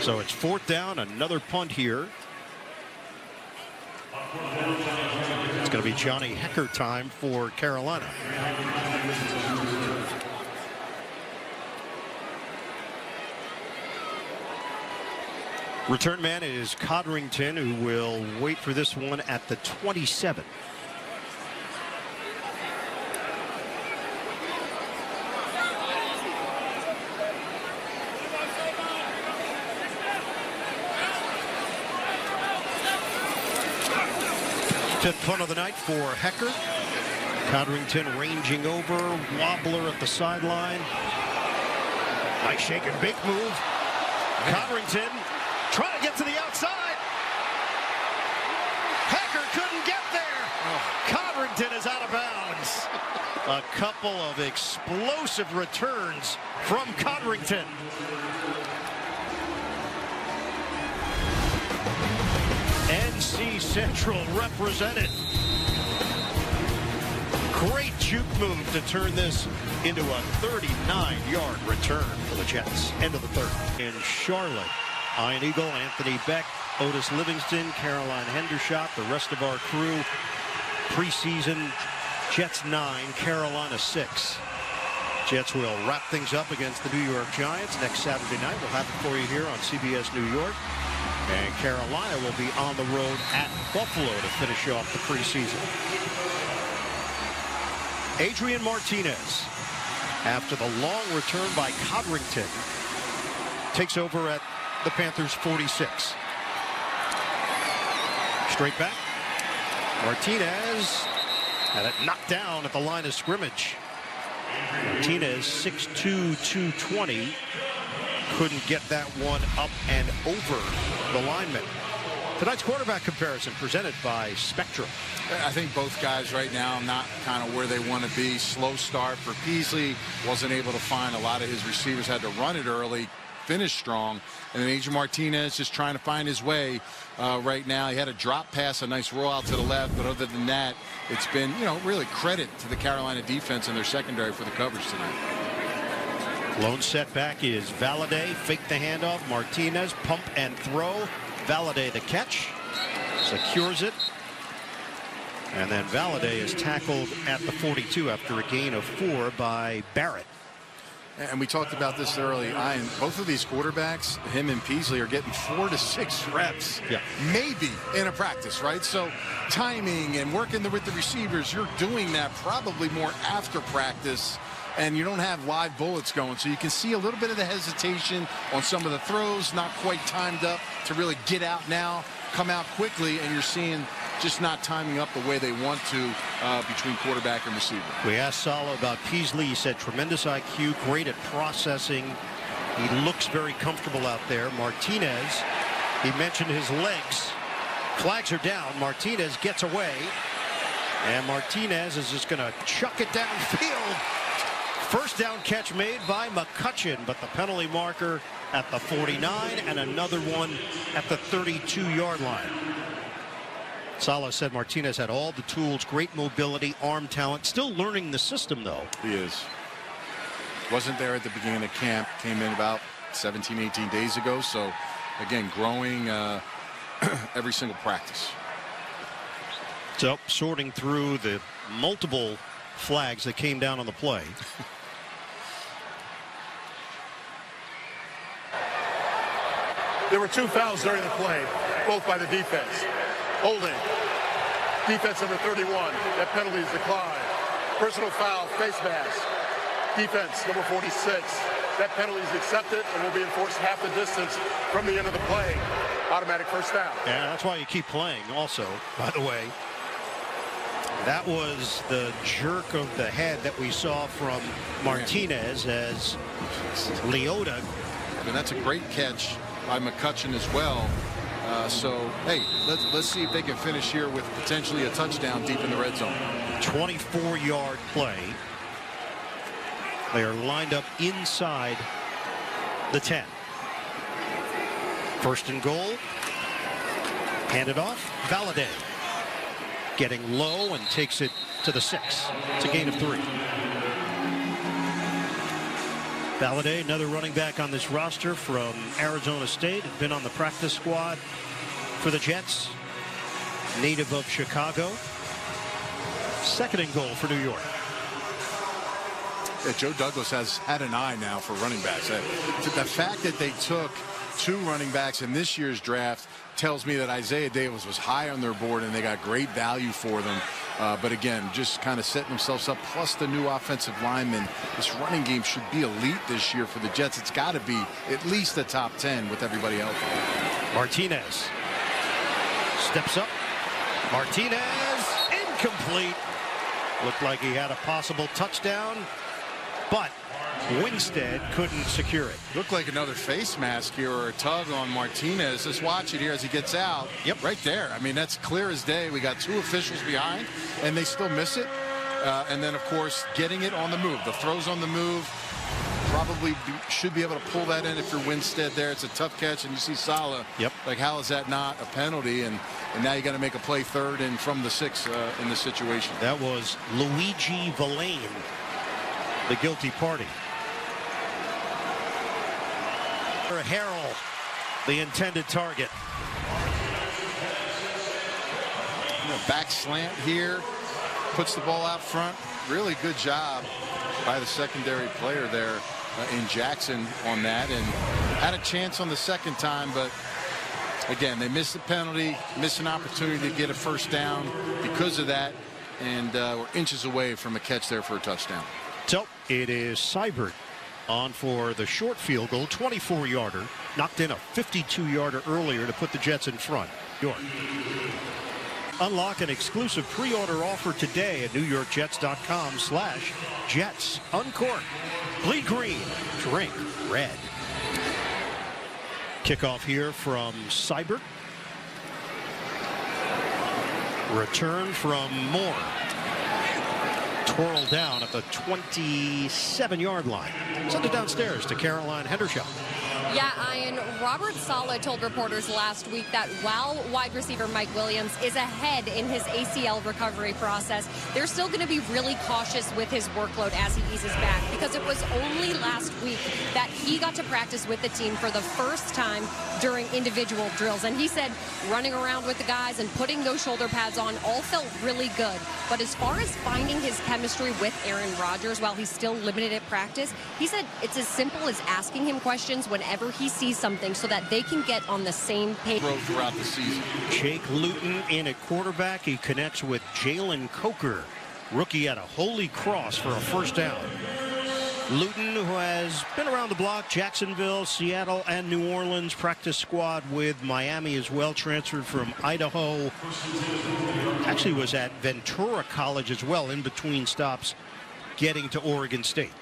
So it's 4th down, another punt here. It's going to be Johnny Hekker time for Carolina. Return man is Codrington, who will wait for this one at the 27. Fifth punt of the night for Hekker. Codrington ranging over, wobbler at the sideline. Nice shake and bake move. Codrington trying to get to the outside. Hekker couldn't get there. Codrington is out of bounds. A couple of explosive returns from Codrington. NC Central represented. Great juke move to turn this into a 39-yard return for the Jets. End of the 3rd. In Charlotte, Ian Eagle, Anthony Beck, Otis Livingston, Caroline Hendershot, the rest of our crew. Preseason, Jets 9, Carolina 6. Jets will wrap things up against the New York Giants next Saturday night. We'll have it for you here on CBS New York. And Carolina will be on the road at Buffalo to finish off the preseason. Adrian Martinez, after the long return by Codrington, takes over at the Panthers 46. Straight back. Martinez had it knocked down at the line of scrimmage. Martinez, 6'2", 220. Couldn't get that one up and over the lineman. Tonight's quarterback comparison presented by Spectrum. I think both guys right now not kind of where they want to be. Slow start for Peasley. Wasn't able to find a lot of his receivers. Had to run it early. Finished strong. And then Adrian Martinez just trying to find his way right now. He had a drop pass, a nice rollout to the left. But other than that, it's been, really credit to the Carolina defense and their secondary for the coverage tonight. Lone setback is Valladay. Fake the handoff. Martinez pump and throw. Valladay the catch. Secures it. And then Valladay is tackled at the 42 after a gain of 4 by Barrett. And we talked about this early. Both of these quarterbacks, him and Peasley, are getting 4 to 6 reps, maybe in a practice, right? So timing and working with the receivers, you're doing that probably more after practice, and you don't have live bullets going. So you can see a little bit of the hesitation on some of the throws, not quite timed up to really get out now, come out quickly, and you're seeing just not timing up the way they want to between quarterback and receiver. We asked Sala about Peasley. He said tremendous IQ, great at processing. He looks very comfortable out there. Martinez, he mentioned his legs. Flags are down. Martinez gets away. And Martinez is just going to chuck it downfield. First down catch made by McCutcheon, but the penalty marker at the 49 and another one at the 32-yard line. Sala said Martinez had all the tools, great mobility, arm talent. Still learning the system, though. He is. Wasn't there at the beginning of camp. Came in about 17, 18 days ago. So, again, growing every single practice. So, sorting through the multiple flags that came down on the play. There were 2 fouls during the play, both by the defense. Holding. Defense number 31. That penalty is declined. Personal foul, face mask. Defense number 46. That penalty is accepted and will be enforced half the distance from the end of the play. Automatic first down. Yeah, that's why you keep playing also, by the way. That was the jerk of the head that we saw from Martinez as Leota. I mean, that's a great catch by McCutcheon as well. So, hey, let's see if they can finish here with potentially a touchdown deep in the red zone. 24-yard play. They are lined up inside the 10. First and goal. Handed off. Valladay getting low and takes it to the 6. It's a gain of 3. Valladay, another running back on this roster from Arizona State, had been on the practice squad for the Jets. Native of Chicago. Second and goal for New York. Yeah, Joe Douglas has had an eye now for running backs. The fact that they took 2 running backs in this year's draft tells me that Isaiah Davis was high on their board and they got great value for them. But again, just kind of setting themselves up, plus the new offensive lineman. This running game should be elite this year for the Jets. It's got to be at least the top 10 with everybody healthy. Martinez steps up. Martinez, incomplete. Looked like he had a possible touchdown, but Winstead couldn't secure it. Looked like another face mask here or a tug on Martinez. Let's watch it here as he gets out. Yep. Right there. I mean, that's clear as day. We got 2 officials behind, and they still miss it. And then, of course, getting it on the move. The throw's on the move. Probably should be able to pull that in if you're Winstead there. It's a tough catch, and you see Sala. Yep. Like, how is that not a penalty? And now you got to make a play third and from the 6 in this situation. That was Luigi Villain, the guilty party. Harrell, the intended target. Back slant here, puts the ball out front. Really good job by the secondary player there in Jackson on that, and had a chance on the second time, but again, they missed the penalty, missed an opportunity to get a first down because of that, and we're inches away from a catch there for a touchdown. So it is Seibert on for the short field goal, 24-yarder, knocked in a 52-yarder earlier to put the Jets in front. York. Unlock an exclusive pre-order offer today at NewYorkJets.com/Jets. Uncork, bleed green, drink red. Kickoff here from Seibert. Return from Moore. Twirled down at the 27-yard line. Send it downstairs to Caroline Hendershot. Yeah, Ian, Robert Saleh told reporters last week that while wide receiver Mike Williams is ahead in his ACL recovery process, they're still going to be really cautious with his workload as he eases back, because it was only last week that he got to practice with the team for the first time during individual drills. And he said running around with the guys and putting those shoulder pads on all felt really good. But as far as finding his chemistry with Aaron Rodgers while he's still limited at practice, he said it's as simple as asking him questions whenever he sees something so that they can get on the same page. Throughout the season. Jake Luton in at quarterback. He connects with Jalen Coker, rookie at a Holy Cross, for a first down. Luton, who has been around the block, Jacksonville, Seattle, and New Orleans, practice squad with Miami as well, transferred from Idaho. Actually was at Ventura College as well, in between stops getting to Oregon State.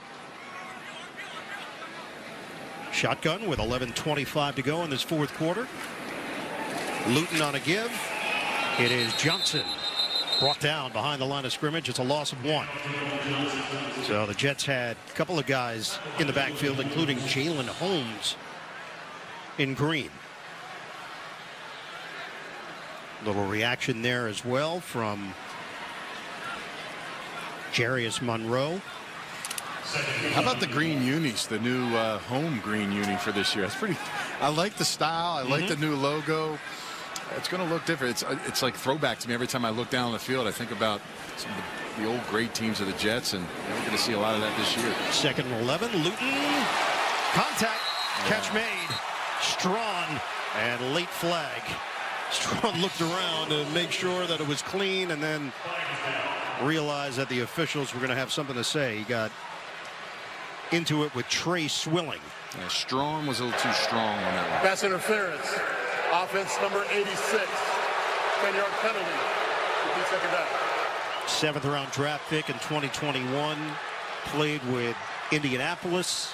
Shotgun with 11:25 to go in this fourth quarter. Luton on a give. It is Johnson brought down behind the line of scrimmage. It's a loss of 1. So the Jets had a couple of guys in the backfield, including Jalen Holmes in green. Little reaction there as well from Jarius Monroe. How about the green unis, the new home green uni for this year? That's pretty. I like the style. I like the new logo. It's going to look different. It's like throwback to me every time I look down the field. I think about some of the old great teams of the Jets, and we're going to see a lot of that this year. 2nd and 11. Luton. Contact. Catch made. Strawn. And late flag. Strawn looked around to make sure that it was clean, and then realized that the officials were going to have something to say. He got into it with Trey Swilling. Yeah, Strawn was a little too strong on that one. Pass interference. Offense number 86. 10-yard penalty. 2nd down. 7th round draft pick in 2021. Played with Indianapolis.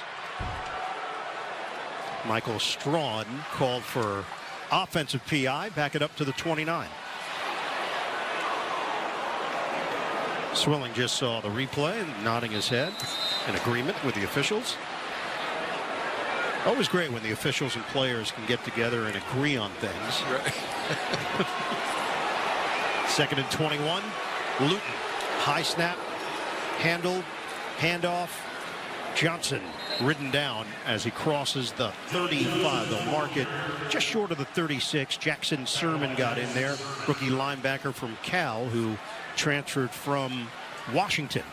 Michael Strawn called for offensive PI. Back it up to the 29. Swilling just saw the replay and nodding his head in agreement with the officials. Always great when the officials and players can get together and agree on things. Right. 2nd and 21. Luton. High snap. Handled. Handoff. Johnson ridden down as he crosses the 35. They'll mark it just short of the 36. Jackson Sermon got in there. Rookie linebacker from Cal, who transferred from Washington.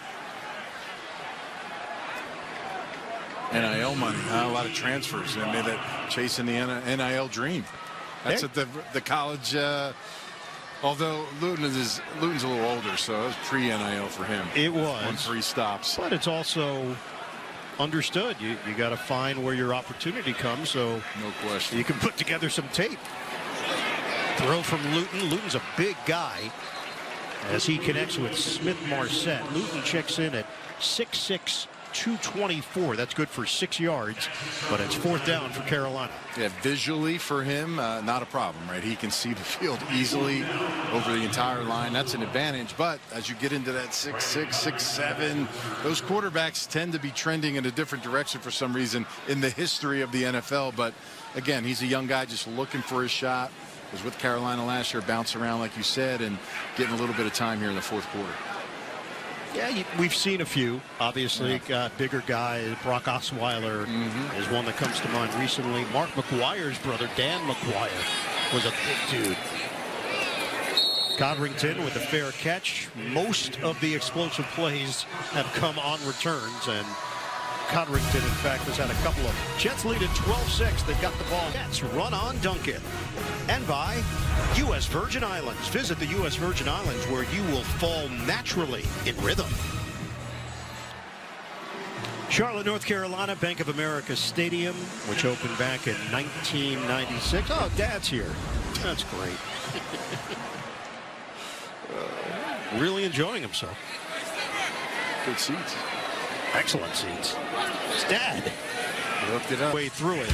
NIL money, a lot of transfers. I mean, that chasing the NIL dream. That's at the college. Although Luton's a little older, so it was pre-NIL for him. It was. On 3 stops. But it's also understood. You got to find where your opportunity comes. So no question. You can put together some tape. Throw from Luton. Luton's a big guy as he connects with Smith Marset. Luton checks in at 6'6", 224. That's good for 6 yards, but it's 4th down for Carolina. Yeah, visually for him, not a problem, right? He can see the field easily over the entire line. That's an advantage, but as you get into that 6'6", 6'7", those quarterbacks tend to be trending in a different direction for some reason in the history of the NFL. But again, he's a young guy just looking for his shot. Was with Carolina last year, bouncing around like you said, and getting a little bit of time here in the 4th quarter. Yeah, we've seen a few. Obviously, bigger guys. Brock Osweiler is one that comes to mind recently. Mark McGuire's brother, Dan McGuire, was a big dude. Codrington with a fair catch. Most of the explosive plays have come on returns, and Codrington, in fact, has had a couple of. Jets lead at 12-6. They've got the ball. Jets run on Duncan. And by U.S. Virgin Islands. Visit the U.S. Virgin Islands, where you will fall naturally in rhythm. Charlotte, North Carolina, Bank of America Stadium, which opened back in 1996. Oh, Dad's here. That's great. Really enjoying himself. Good seats. Excellent seats. His dad Looked it up. way through it.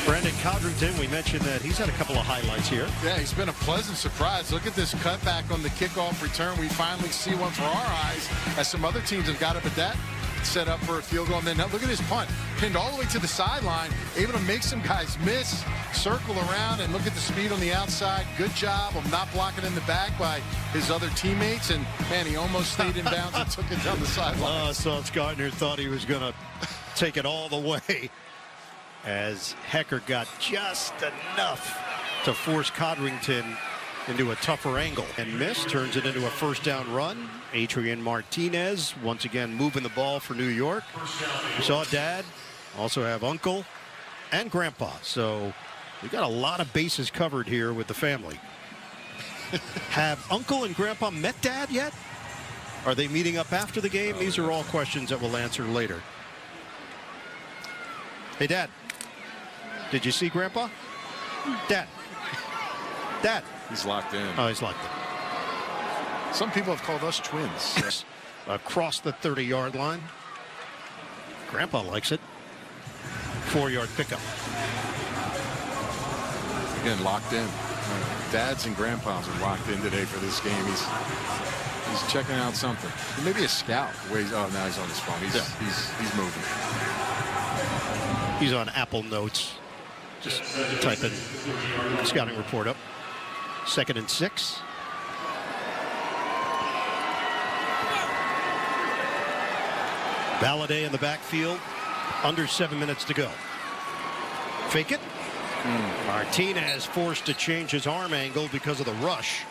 Brandon Codrington, we mentioned that he's had a couple of highlights here. Yeah, he's been a pleasant surprise. Look at this cutback on the kickoff return. We finally see one for our eyes, as some other teams have got up at that, set up for a field goal. And then look at his punt, pinned all the way to the sideline, able to make some guys miss, circle around, and look at the speed on the outside. Good job of not blocking in the back by his other teammates. And man, he almost stayed in bounds and took it down the sideline. Sauce Gardner thought he was going to take it all the way, as Hecker got just enough to force Codrington into a tougher angle. And miss, turns it into a first down run. Adrian Martinez once again moving the ball for New York. We saw Dad, also have Uncle and Grandpa. So we got a lot of bases covered here with the family. Have Uncle and Grandpa met Dad yet? Are they meeting up after the game? These are all questions that we'll answer later. Hey, Dad. Did you see Grandpa? Dad. Dad. He's locked in. Oh, he's locked in. Some people have called us twins. Across the 30-yard line. Grandpa likes it. 4-yard pickup. Again, locked in. Dads and grandpas are locked in today for this game. He's checking out something. Maybe a scout. Oh, now he's on his phone. He's moving. He's on Apple Notes. Just typing scouting report up. 2nd and 6. Valladay in the backfield. Under 7 minutes to go. Fake it. Martinez forced to change his arm angle because of the rush.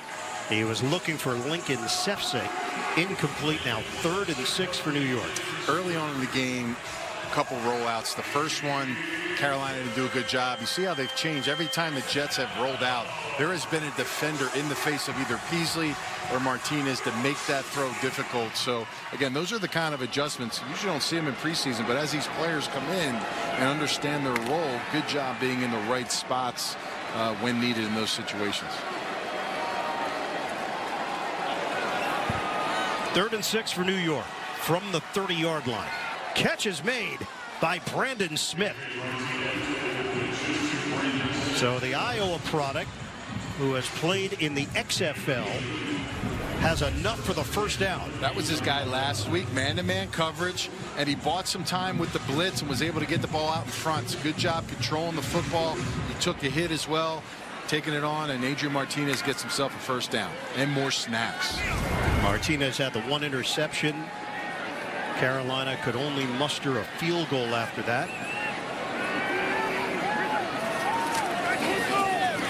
He was looking for Lincoln Sefcik. Incomplete now. 3rd and 6 for New York. Early on in the game, a couple rollouts. The first one, Carolina didn't do a good job. You see how they've changed. Every time the Jets have rolled out, there has been a defender in the face of either Peasley or Martinez to make that throw difficult. So, again, those are the kind of adjustments. You usually don't see them in preseason, but as these players come in and understand their role, good job being in the right spots when needed in those situations. 3rd and 6 for New York from the 30-yard line. Catch is made by Brandon Smith. So the Iowa product, who has played in the XFL, has enough for the first down. That was his guy last week, man-to-man coverage, and he bought some time with the blitz and was able to get the ball out in front. So good job controlling the football. He took a hit as well, taking it on, and Adrian Martinez gets himself a first down and more snaps. Martinez had the 1 interception. Carolina could only muster a field goal after that.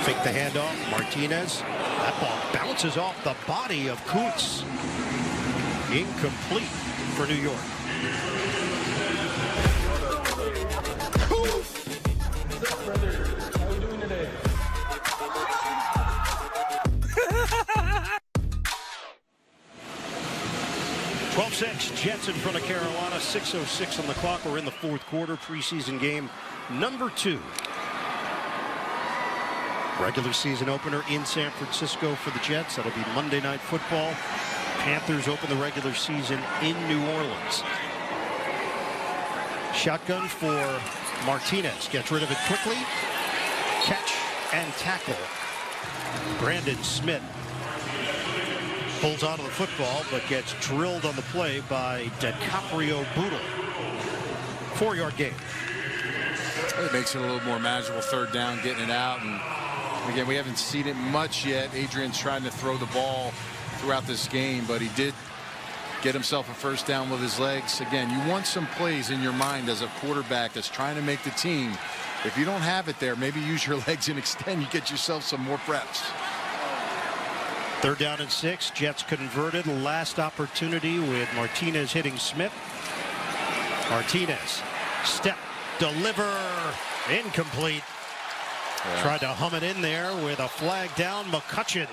Fake the handoff. Martinez. That ball bounces off the body of Kuntz. Incomplete for New York. How are we doing today? 12-6, Jets in front of Carolina. 6:06 on the clock. We're in the 4th quarter. Preseason game number 2. Regular season opener in San Francisco for the Jets. That'll be Monday Night Football. Panthers open the regular season in New Orleans. Shotgun for Martinez. Gets rid of it quickly. Catch and tackle. Brandon Smith pulls onto the football, but gets drilled on the play by DiCaprio Bootle. 4-yard gain. It makes it a little more manageable. 3rd down, getting it out. And again, we haven't seen it much yet. Adrian's trying to throw the ball throughout this game, but he did get himself a first down with his legs. Again, you want some plays in your mind as a quarterback that's trying to make the team. If you don't have it there, maybe use your legs and extend. You get yourself some more preps. 3rd down and 6. Jets converted. Last opportunity with Martinez hitting Smith. Martinez. Step. Deliver. Incomplete. Yeah. Tried to hum it in there with a flag down. McCutcheon.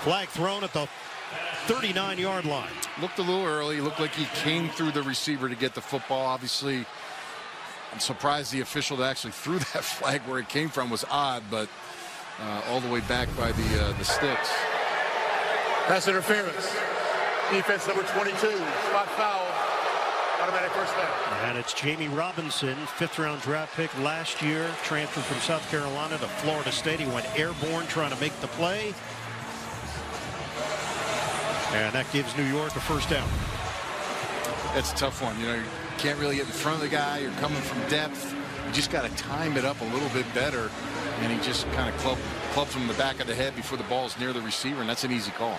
Flag thrown at the 39-yard line. Looked a little early. Looked like he came through the receiver to get the football. Obviously, I'm surprised the official that actually threw that flag where it came from was odd, but all the way back by the sticks. Pass interference. Defense number 22. Spot foul. Automatic first down. And it's Jamie Robinson, 5th-round draft pick last year, transferred from South Carolina to Florida State. He went airborne trying to make the play. And that gives New York a first down. It's a tough one. You know, you can't really get in front of the guy. You're coming from depth. You just got to time it up a little bit better. And he just kind of clubs him in the back of the head before the ball is near the receiver, and that's an easy call.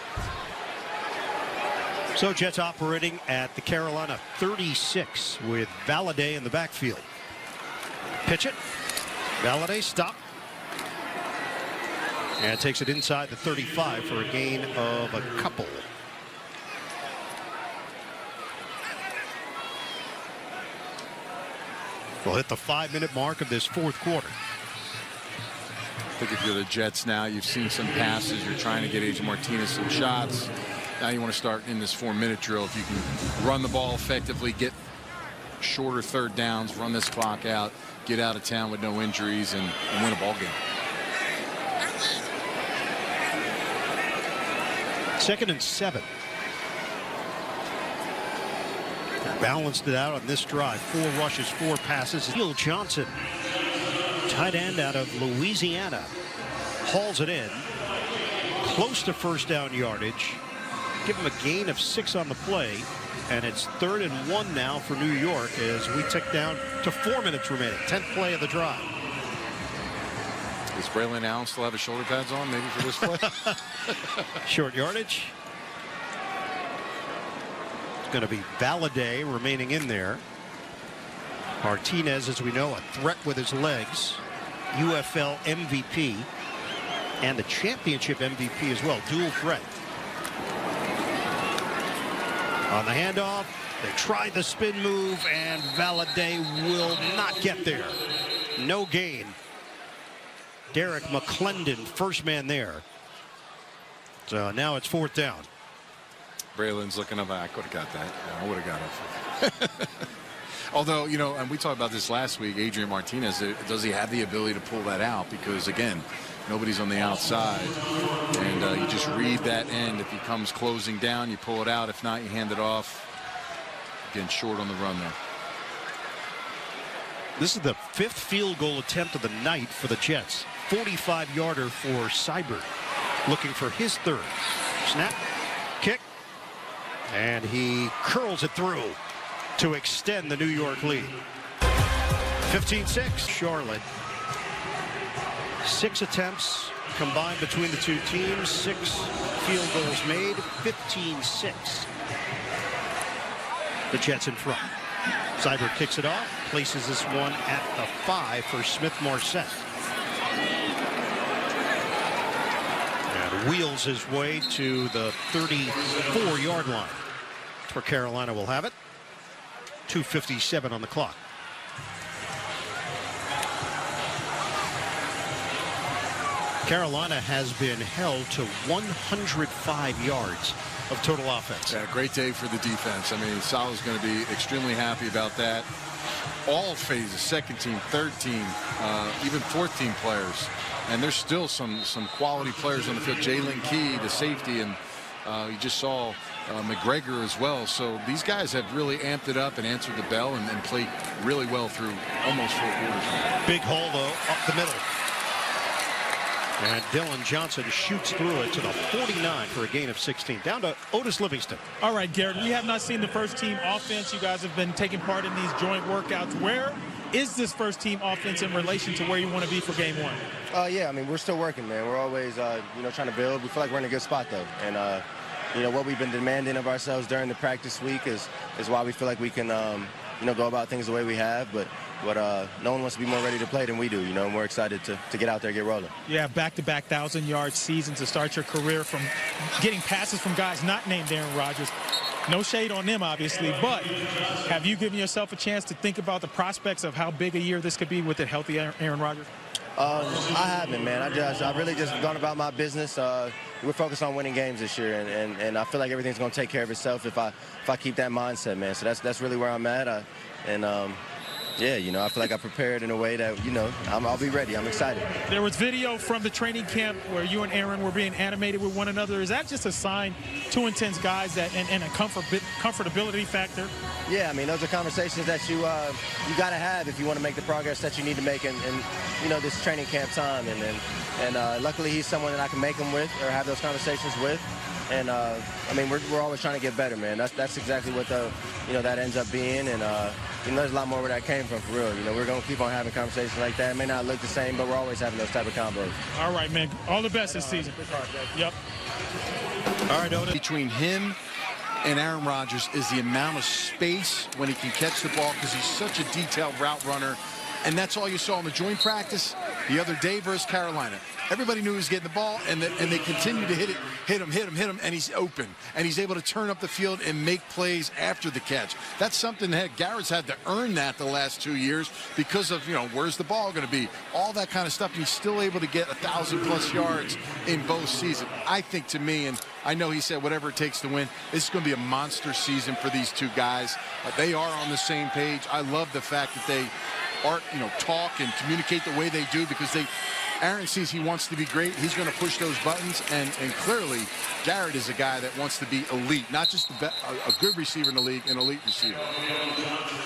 So Jets operating at the Carolina 36 with Valladay in the backfield. Pitch it. Valladay stop. And takes it inside the 35 for a gain of a couple. We'll hit the 5-minute mark of this 4th quarter. I think if you're the Jets now, you've seen some passes. You're trying to get Adrian Martinez some shots. Now you want to start in this 4-minute drill. If you can run the ball effectively, get shorter 3rd downs, run this clock out, get out of town with no injuries, and win a ball game. 2nd and 7. Balanced it out on this drive. 4 rushes, 4 passes. Neil Johnson, tight end out of Louisiana, hauls it in. Close to first down yardage. Give him a gain of 6 on the play. And it's 3rd and 1 now for New York as we tick down to 4 minutes remaining. 10th play of the drive. Does Braylon Allen still have his shoulder pads on maybe for this play? Short yardage. It's going to be Valladay remaining in there. Martinez, as we know, a threat with his legs. UFL MVP and the championship MVP as well. Dual threat. On the handoff, they try the spin move, and Valladay will not get there. No gain. Derek McClendon, first man there. So now it's 4th down. Braylon's looking up. I could have got that. I would have got it. Although, you know, and we talked about this last week, Adrian Martinez, does he have the ability to pull that out? Because, again, nobody's on the outside. And you just read that end. If he comes closing down, you pull it out. If not, you hand it off. Again, short on the run there. This is the 5th field goal attempt of the night for the Jets. 45-yarder for Seibert, looking for his 3rd. Snap, kick, and he curls it through to extend the New York lead. 15-6, Charlotte. 6 attempts combined between the 2 teams. 6 field goals made. 15-6. The Jets in front. Seibert kicks it off, places this one at the 5 for Smith-Marset. And wheels his way to the 34-yard line. That's where Carolina will have it. 2:57 on the clock. Carolina has been held to 105 yards of total offense. Yeah, great day for the defense. I mean, Salah's going to be extremely happy about that. All phases, 2nd team, 3rd team, even 4th team players. And there's still some quality players on the field. Jalen Key, the safety, and you just saw McGregor as well. So these guys have really amped it up and answered the bell and played really well through almost 4 quarters. Big hole, though, up the middle. And Dylan Johnson shoots through it to the 49 for a gain of 16. Down to Otis Livingston. All right, Garrett, we have not seen the first team offense. You guys have been taking part in these joint workouts. Where is this first team offense in relation to where you want to be for game 1? Yeah, I mean, we're still working, man. We're always, trying to build. We feel like we're in a good spot, though. And, what we've been demanding of ourselves during the practice week is why we feel like we can, go about things the way we have. But no one wants to be more ready to play than we do, and we're excited to get out there and get rolling. Yeah, back-to-back 1,000-yard seasons to start your career from getting passes from guys not named Aaron Rodgers. No shade on them, obviously, but have you given yourself a chance to think about the prospects of how big a year this could be with a healthy Aaron Rodgers? I haven't, man. I really just gone about my business. We're focused on winning games this year, and I feel like everything's going to take care of itself if I keep that mindset, man. So that's really where I'm at. yeah, you know, I feel like I prepared in a way that, you know, I'll be ready. I'm excited. There was video from the training camp where you and Aaron were being animated with one another. Is that just a sign, two intense guys, that and a comfortability factor? Yeah, I mean, those are conversations that you got to have if you want to make the progress that you need to make in you know, this training camp time. And luckily he's someone that I can make them with or have those conversations with. And I mean, we're always trying to get better, man. That's exactly what you know, that ends up being. And you know, there's a lot more where that came from, for real. You know, we're gonna keep on having conversations like that. It may not look the same, but we're always having those type of combos. All right, man. All the best this season. Yep. All right, Oda. Between him and Aaron Rodgers is the amount of space when he can catch the ball, because he's such a detailed route runner. And that's all you saw in the joint practice the other day versus Carolina. Everybody knew he was getting the ball, and they continue to hit him, and he's open. And he's able to turn up the field and make plays after the catch. That's something that Garrett's had to earn that the last 2 years because of, you know, where's the ball going to be? All that kind of stuff, and he's still able to get 1,000+ yards in both seasons. I think, to me, and I know he said whatever it takes to win, this is going to be a monster season for these two guys. They are on the same page. I love the fact that they talk and communicate the way they do, because Aaron sees he wants to be great. He's going to push those buttons, and clearly Garrett is a guy that wants to be elite, not just a good receiver in the league, an elite receiver.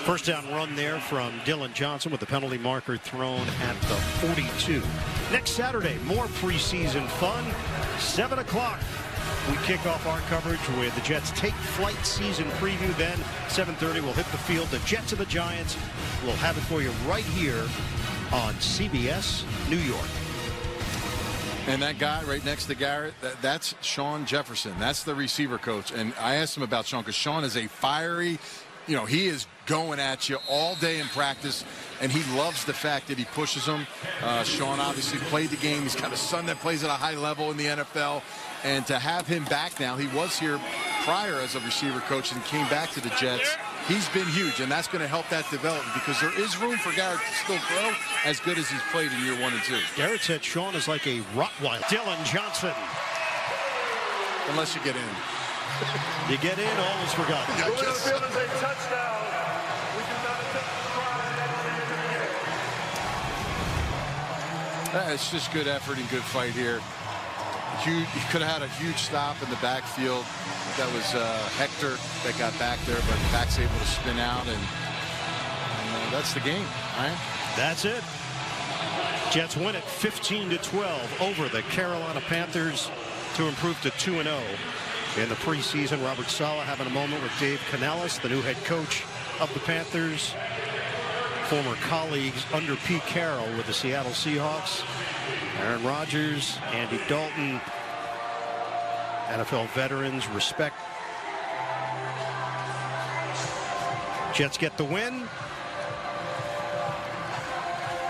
First down run there from Dylan Johnson with the penalty marker thrown at the 42. Next Saturday, more preseason fun. 7 o'clock. We kick off our coverage with the Jets Take Flight season preview. Then 7:30 we'll hit the field. The Jets and the Giants. We'll have it for you right here on CBS New York. And that guy right next to Garrett, that's Sean Jefferson. That's the receiver coach. And I asked him about Sean, because Sean is a fiery, you know, he is going at you all day in practice, and he loves the fact that he pushes them. Sean obviously played the game. He's got a son that plays at a high level in the NFL. And to have him back now, he was here prior as a receiver coach and came back to the Jets. He's been huge, and that's going to help that development, because there is room for Garrett to still grow as good as he's played in year 1 and 2. Garrett said Sean is like a Rottweiler. Dylan Johnson. Unless you get in. You get in, all is forgotten. Going to the field is a touchdown. We do not attempt It's just good effort and good fight here. He could have had a huge stop in the backfield. That was Hector that got back there, but back's able to spin out, and that's the game, right? That's it. Jets win it 15-12 over the Carolina Panthers to improve to 2-0 in the preseason. Robert Saleh having a moment with Dave Canales, the new head coach of the Panthers. Former colleagues under Pete Carroll with the Seattle Seahawks. Aaron Rodgers, Andy Dalton, NFL veterans, respect. Jets get the win.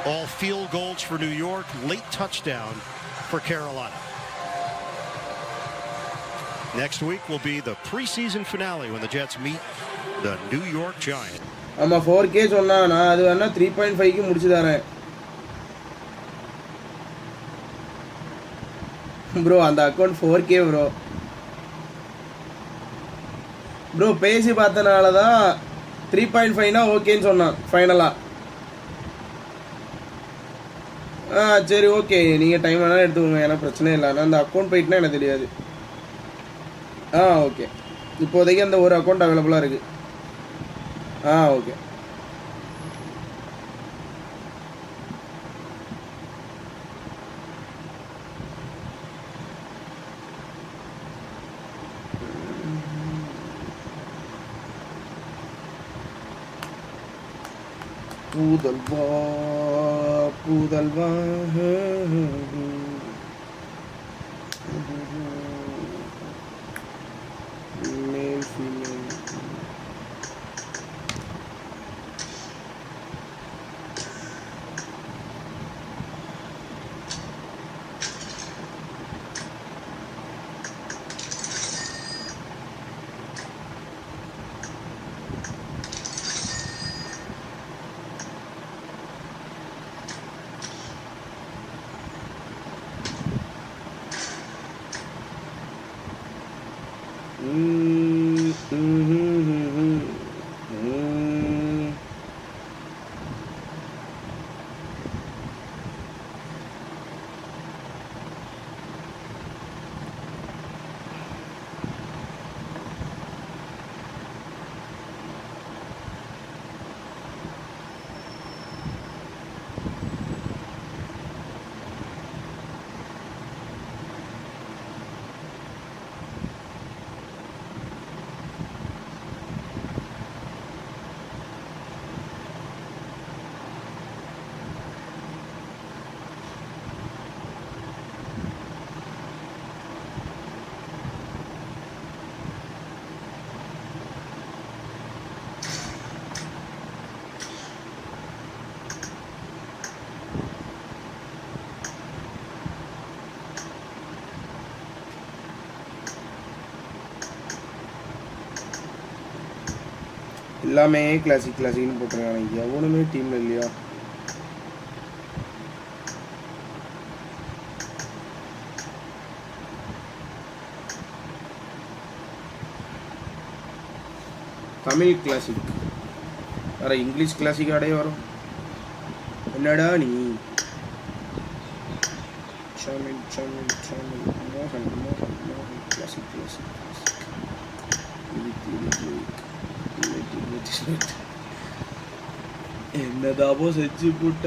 All field goals for New York. Late touchdown for Carolina. Next week will be the preseason finale when the Jets meet the New York Giants. I'm a 4K சொன்னா நான் அது வேணா 3.5 க்கு முடிச்சு தரேன். Bro அந்த account 4K bro. Bro பேசி பார்த்தனால தான் 3.5 னா ஓகேன்னு சொன்னான் ஃபைனலா. சரி ஓகே, நீங்கள் டைம் வேணாலும் எடுத்துக்கோங்க, ஏன்னா பிரச்சனை இல்லை. ஆனால் அந்த அக்கௌண்ட் போயிட்டுனா எனக்கு தெரியாது. ஓகே, இப்போதைக்கு அந்த ஒரு அக்கௌண்ட் அவைலபிளாக இருக்குது. ஓகே. பூதல்வா பூதல்வா மேல் ஃபீமேல் எல்லாமே கிளாசிக்னு போட்டிருக்காங்க. எவனுமே டீமில் இல்லையா? தமிழ் கிளாசிக் வேற இங்கிலீஷ் கிளாசிக் ஆடே வரும். என்னடா நீ? மோகன் கிளாசிக் என்னதாபோ செஞ்சு போட்ட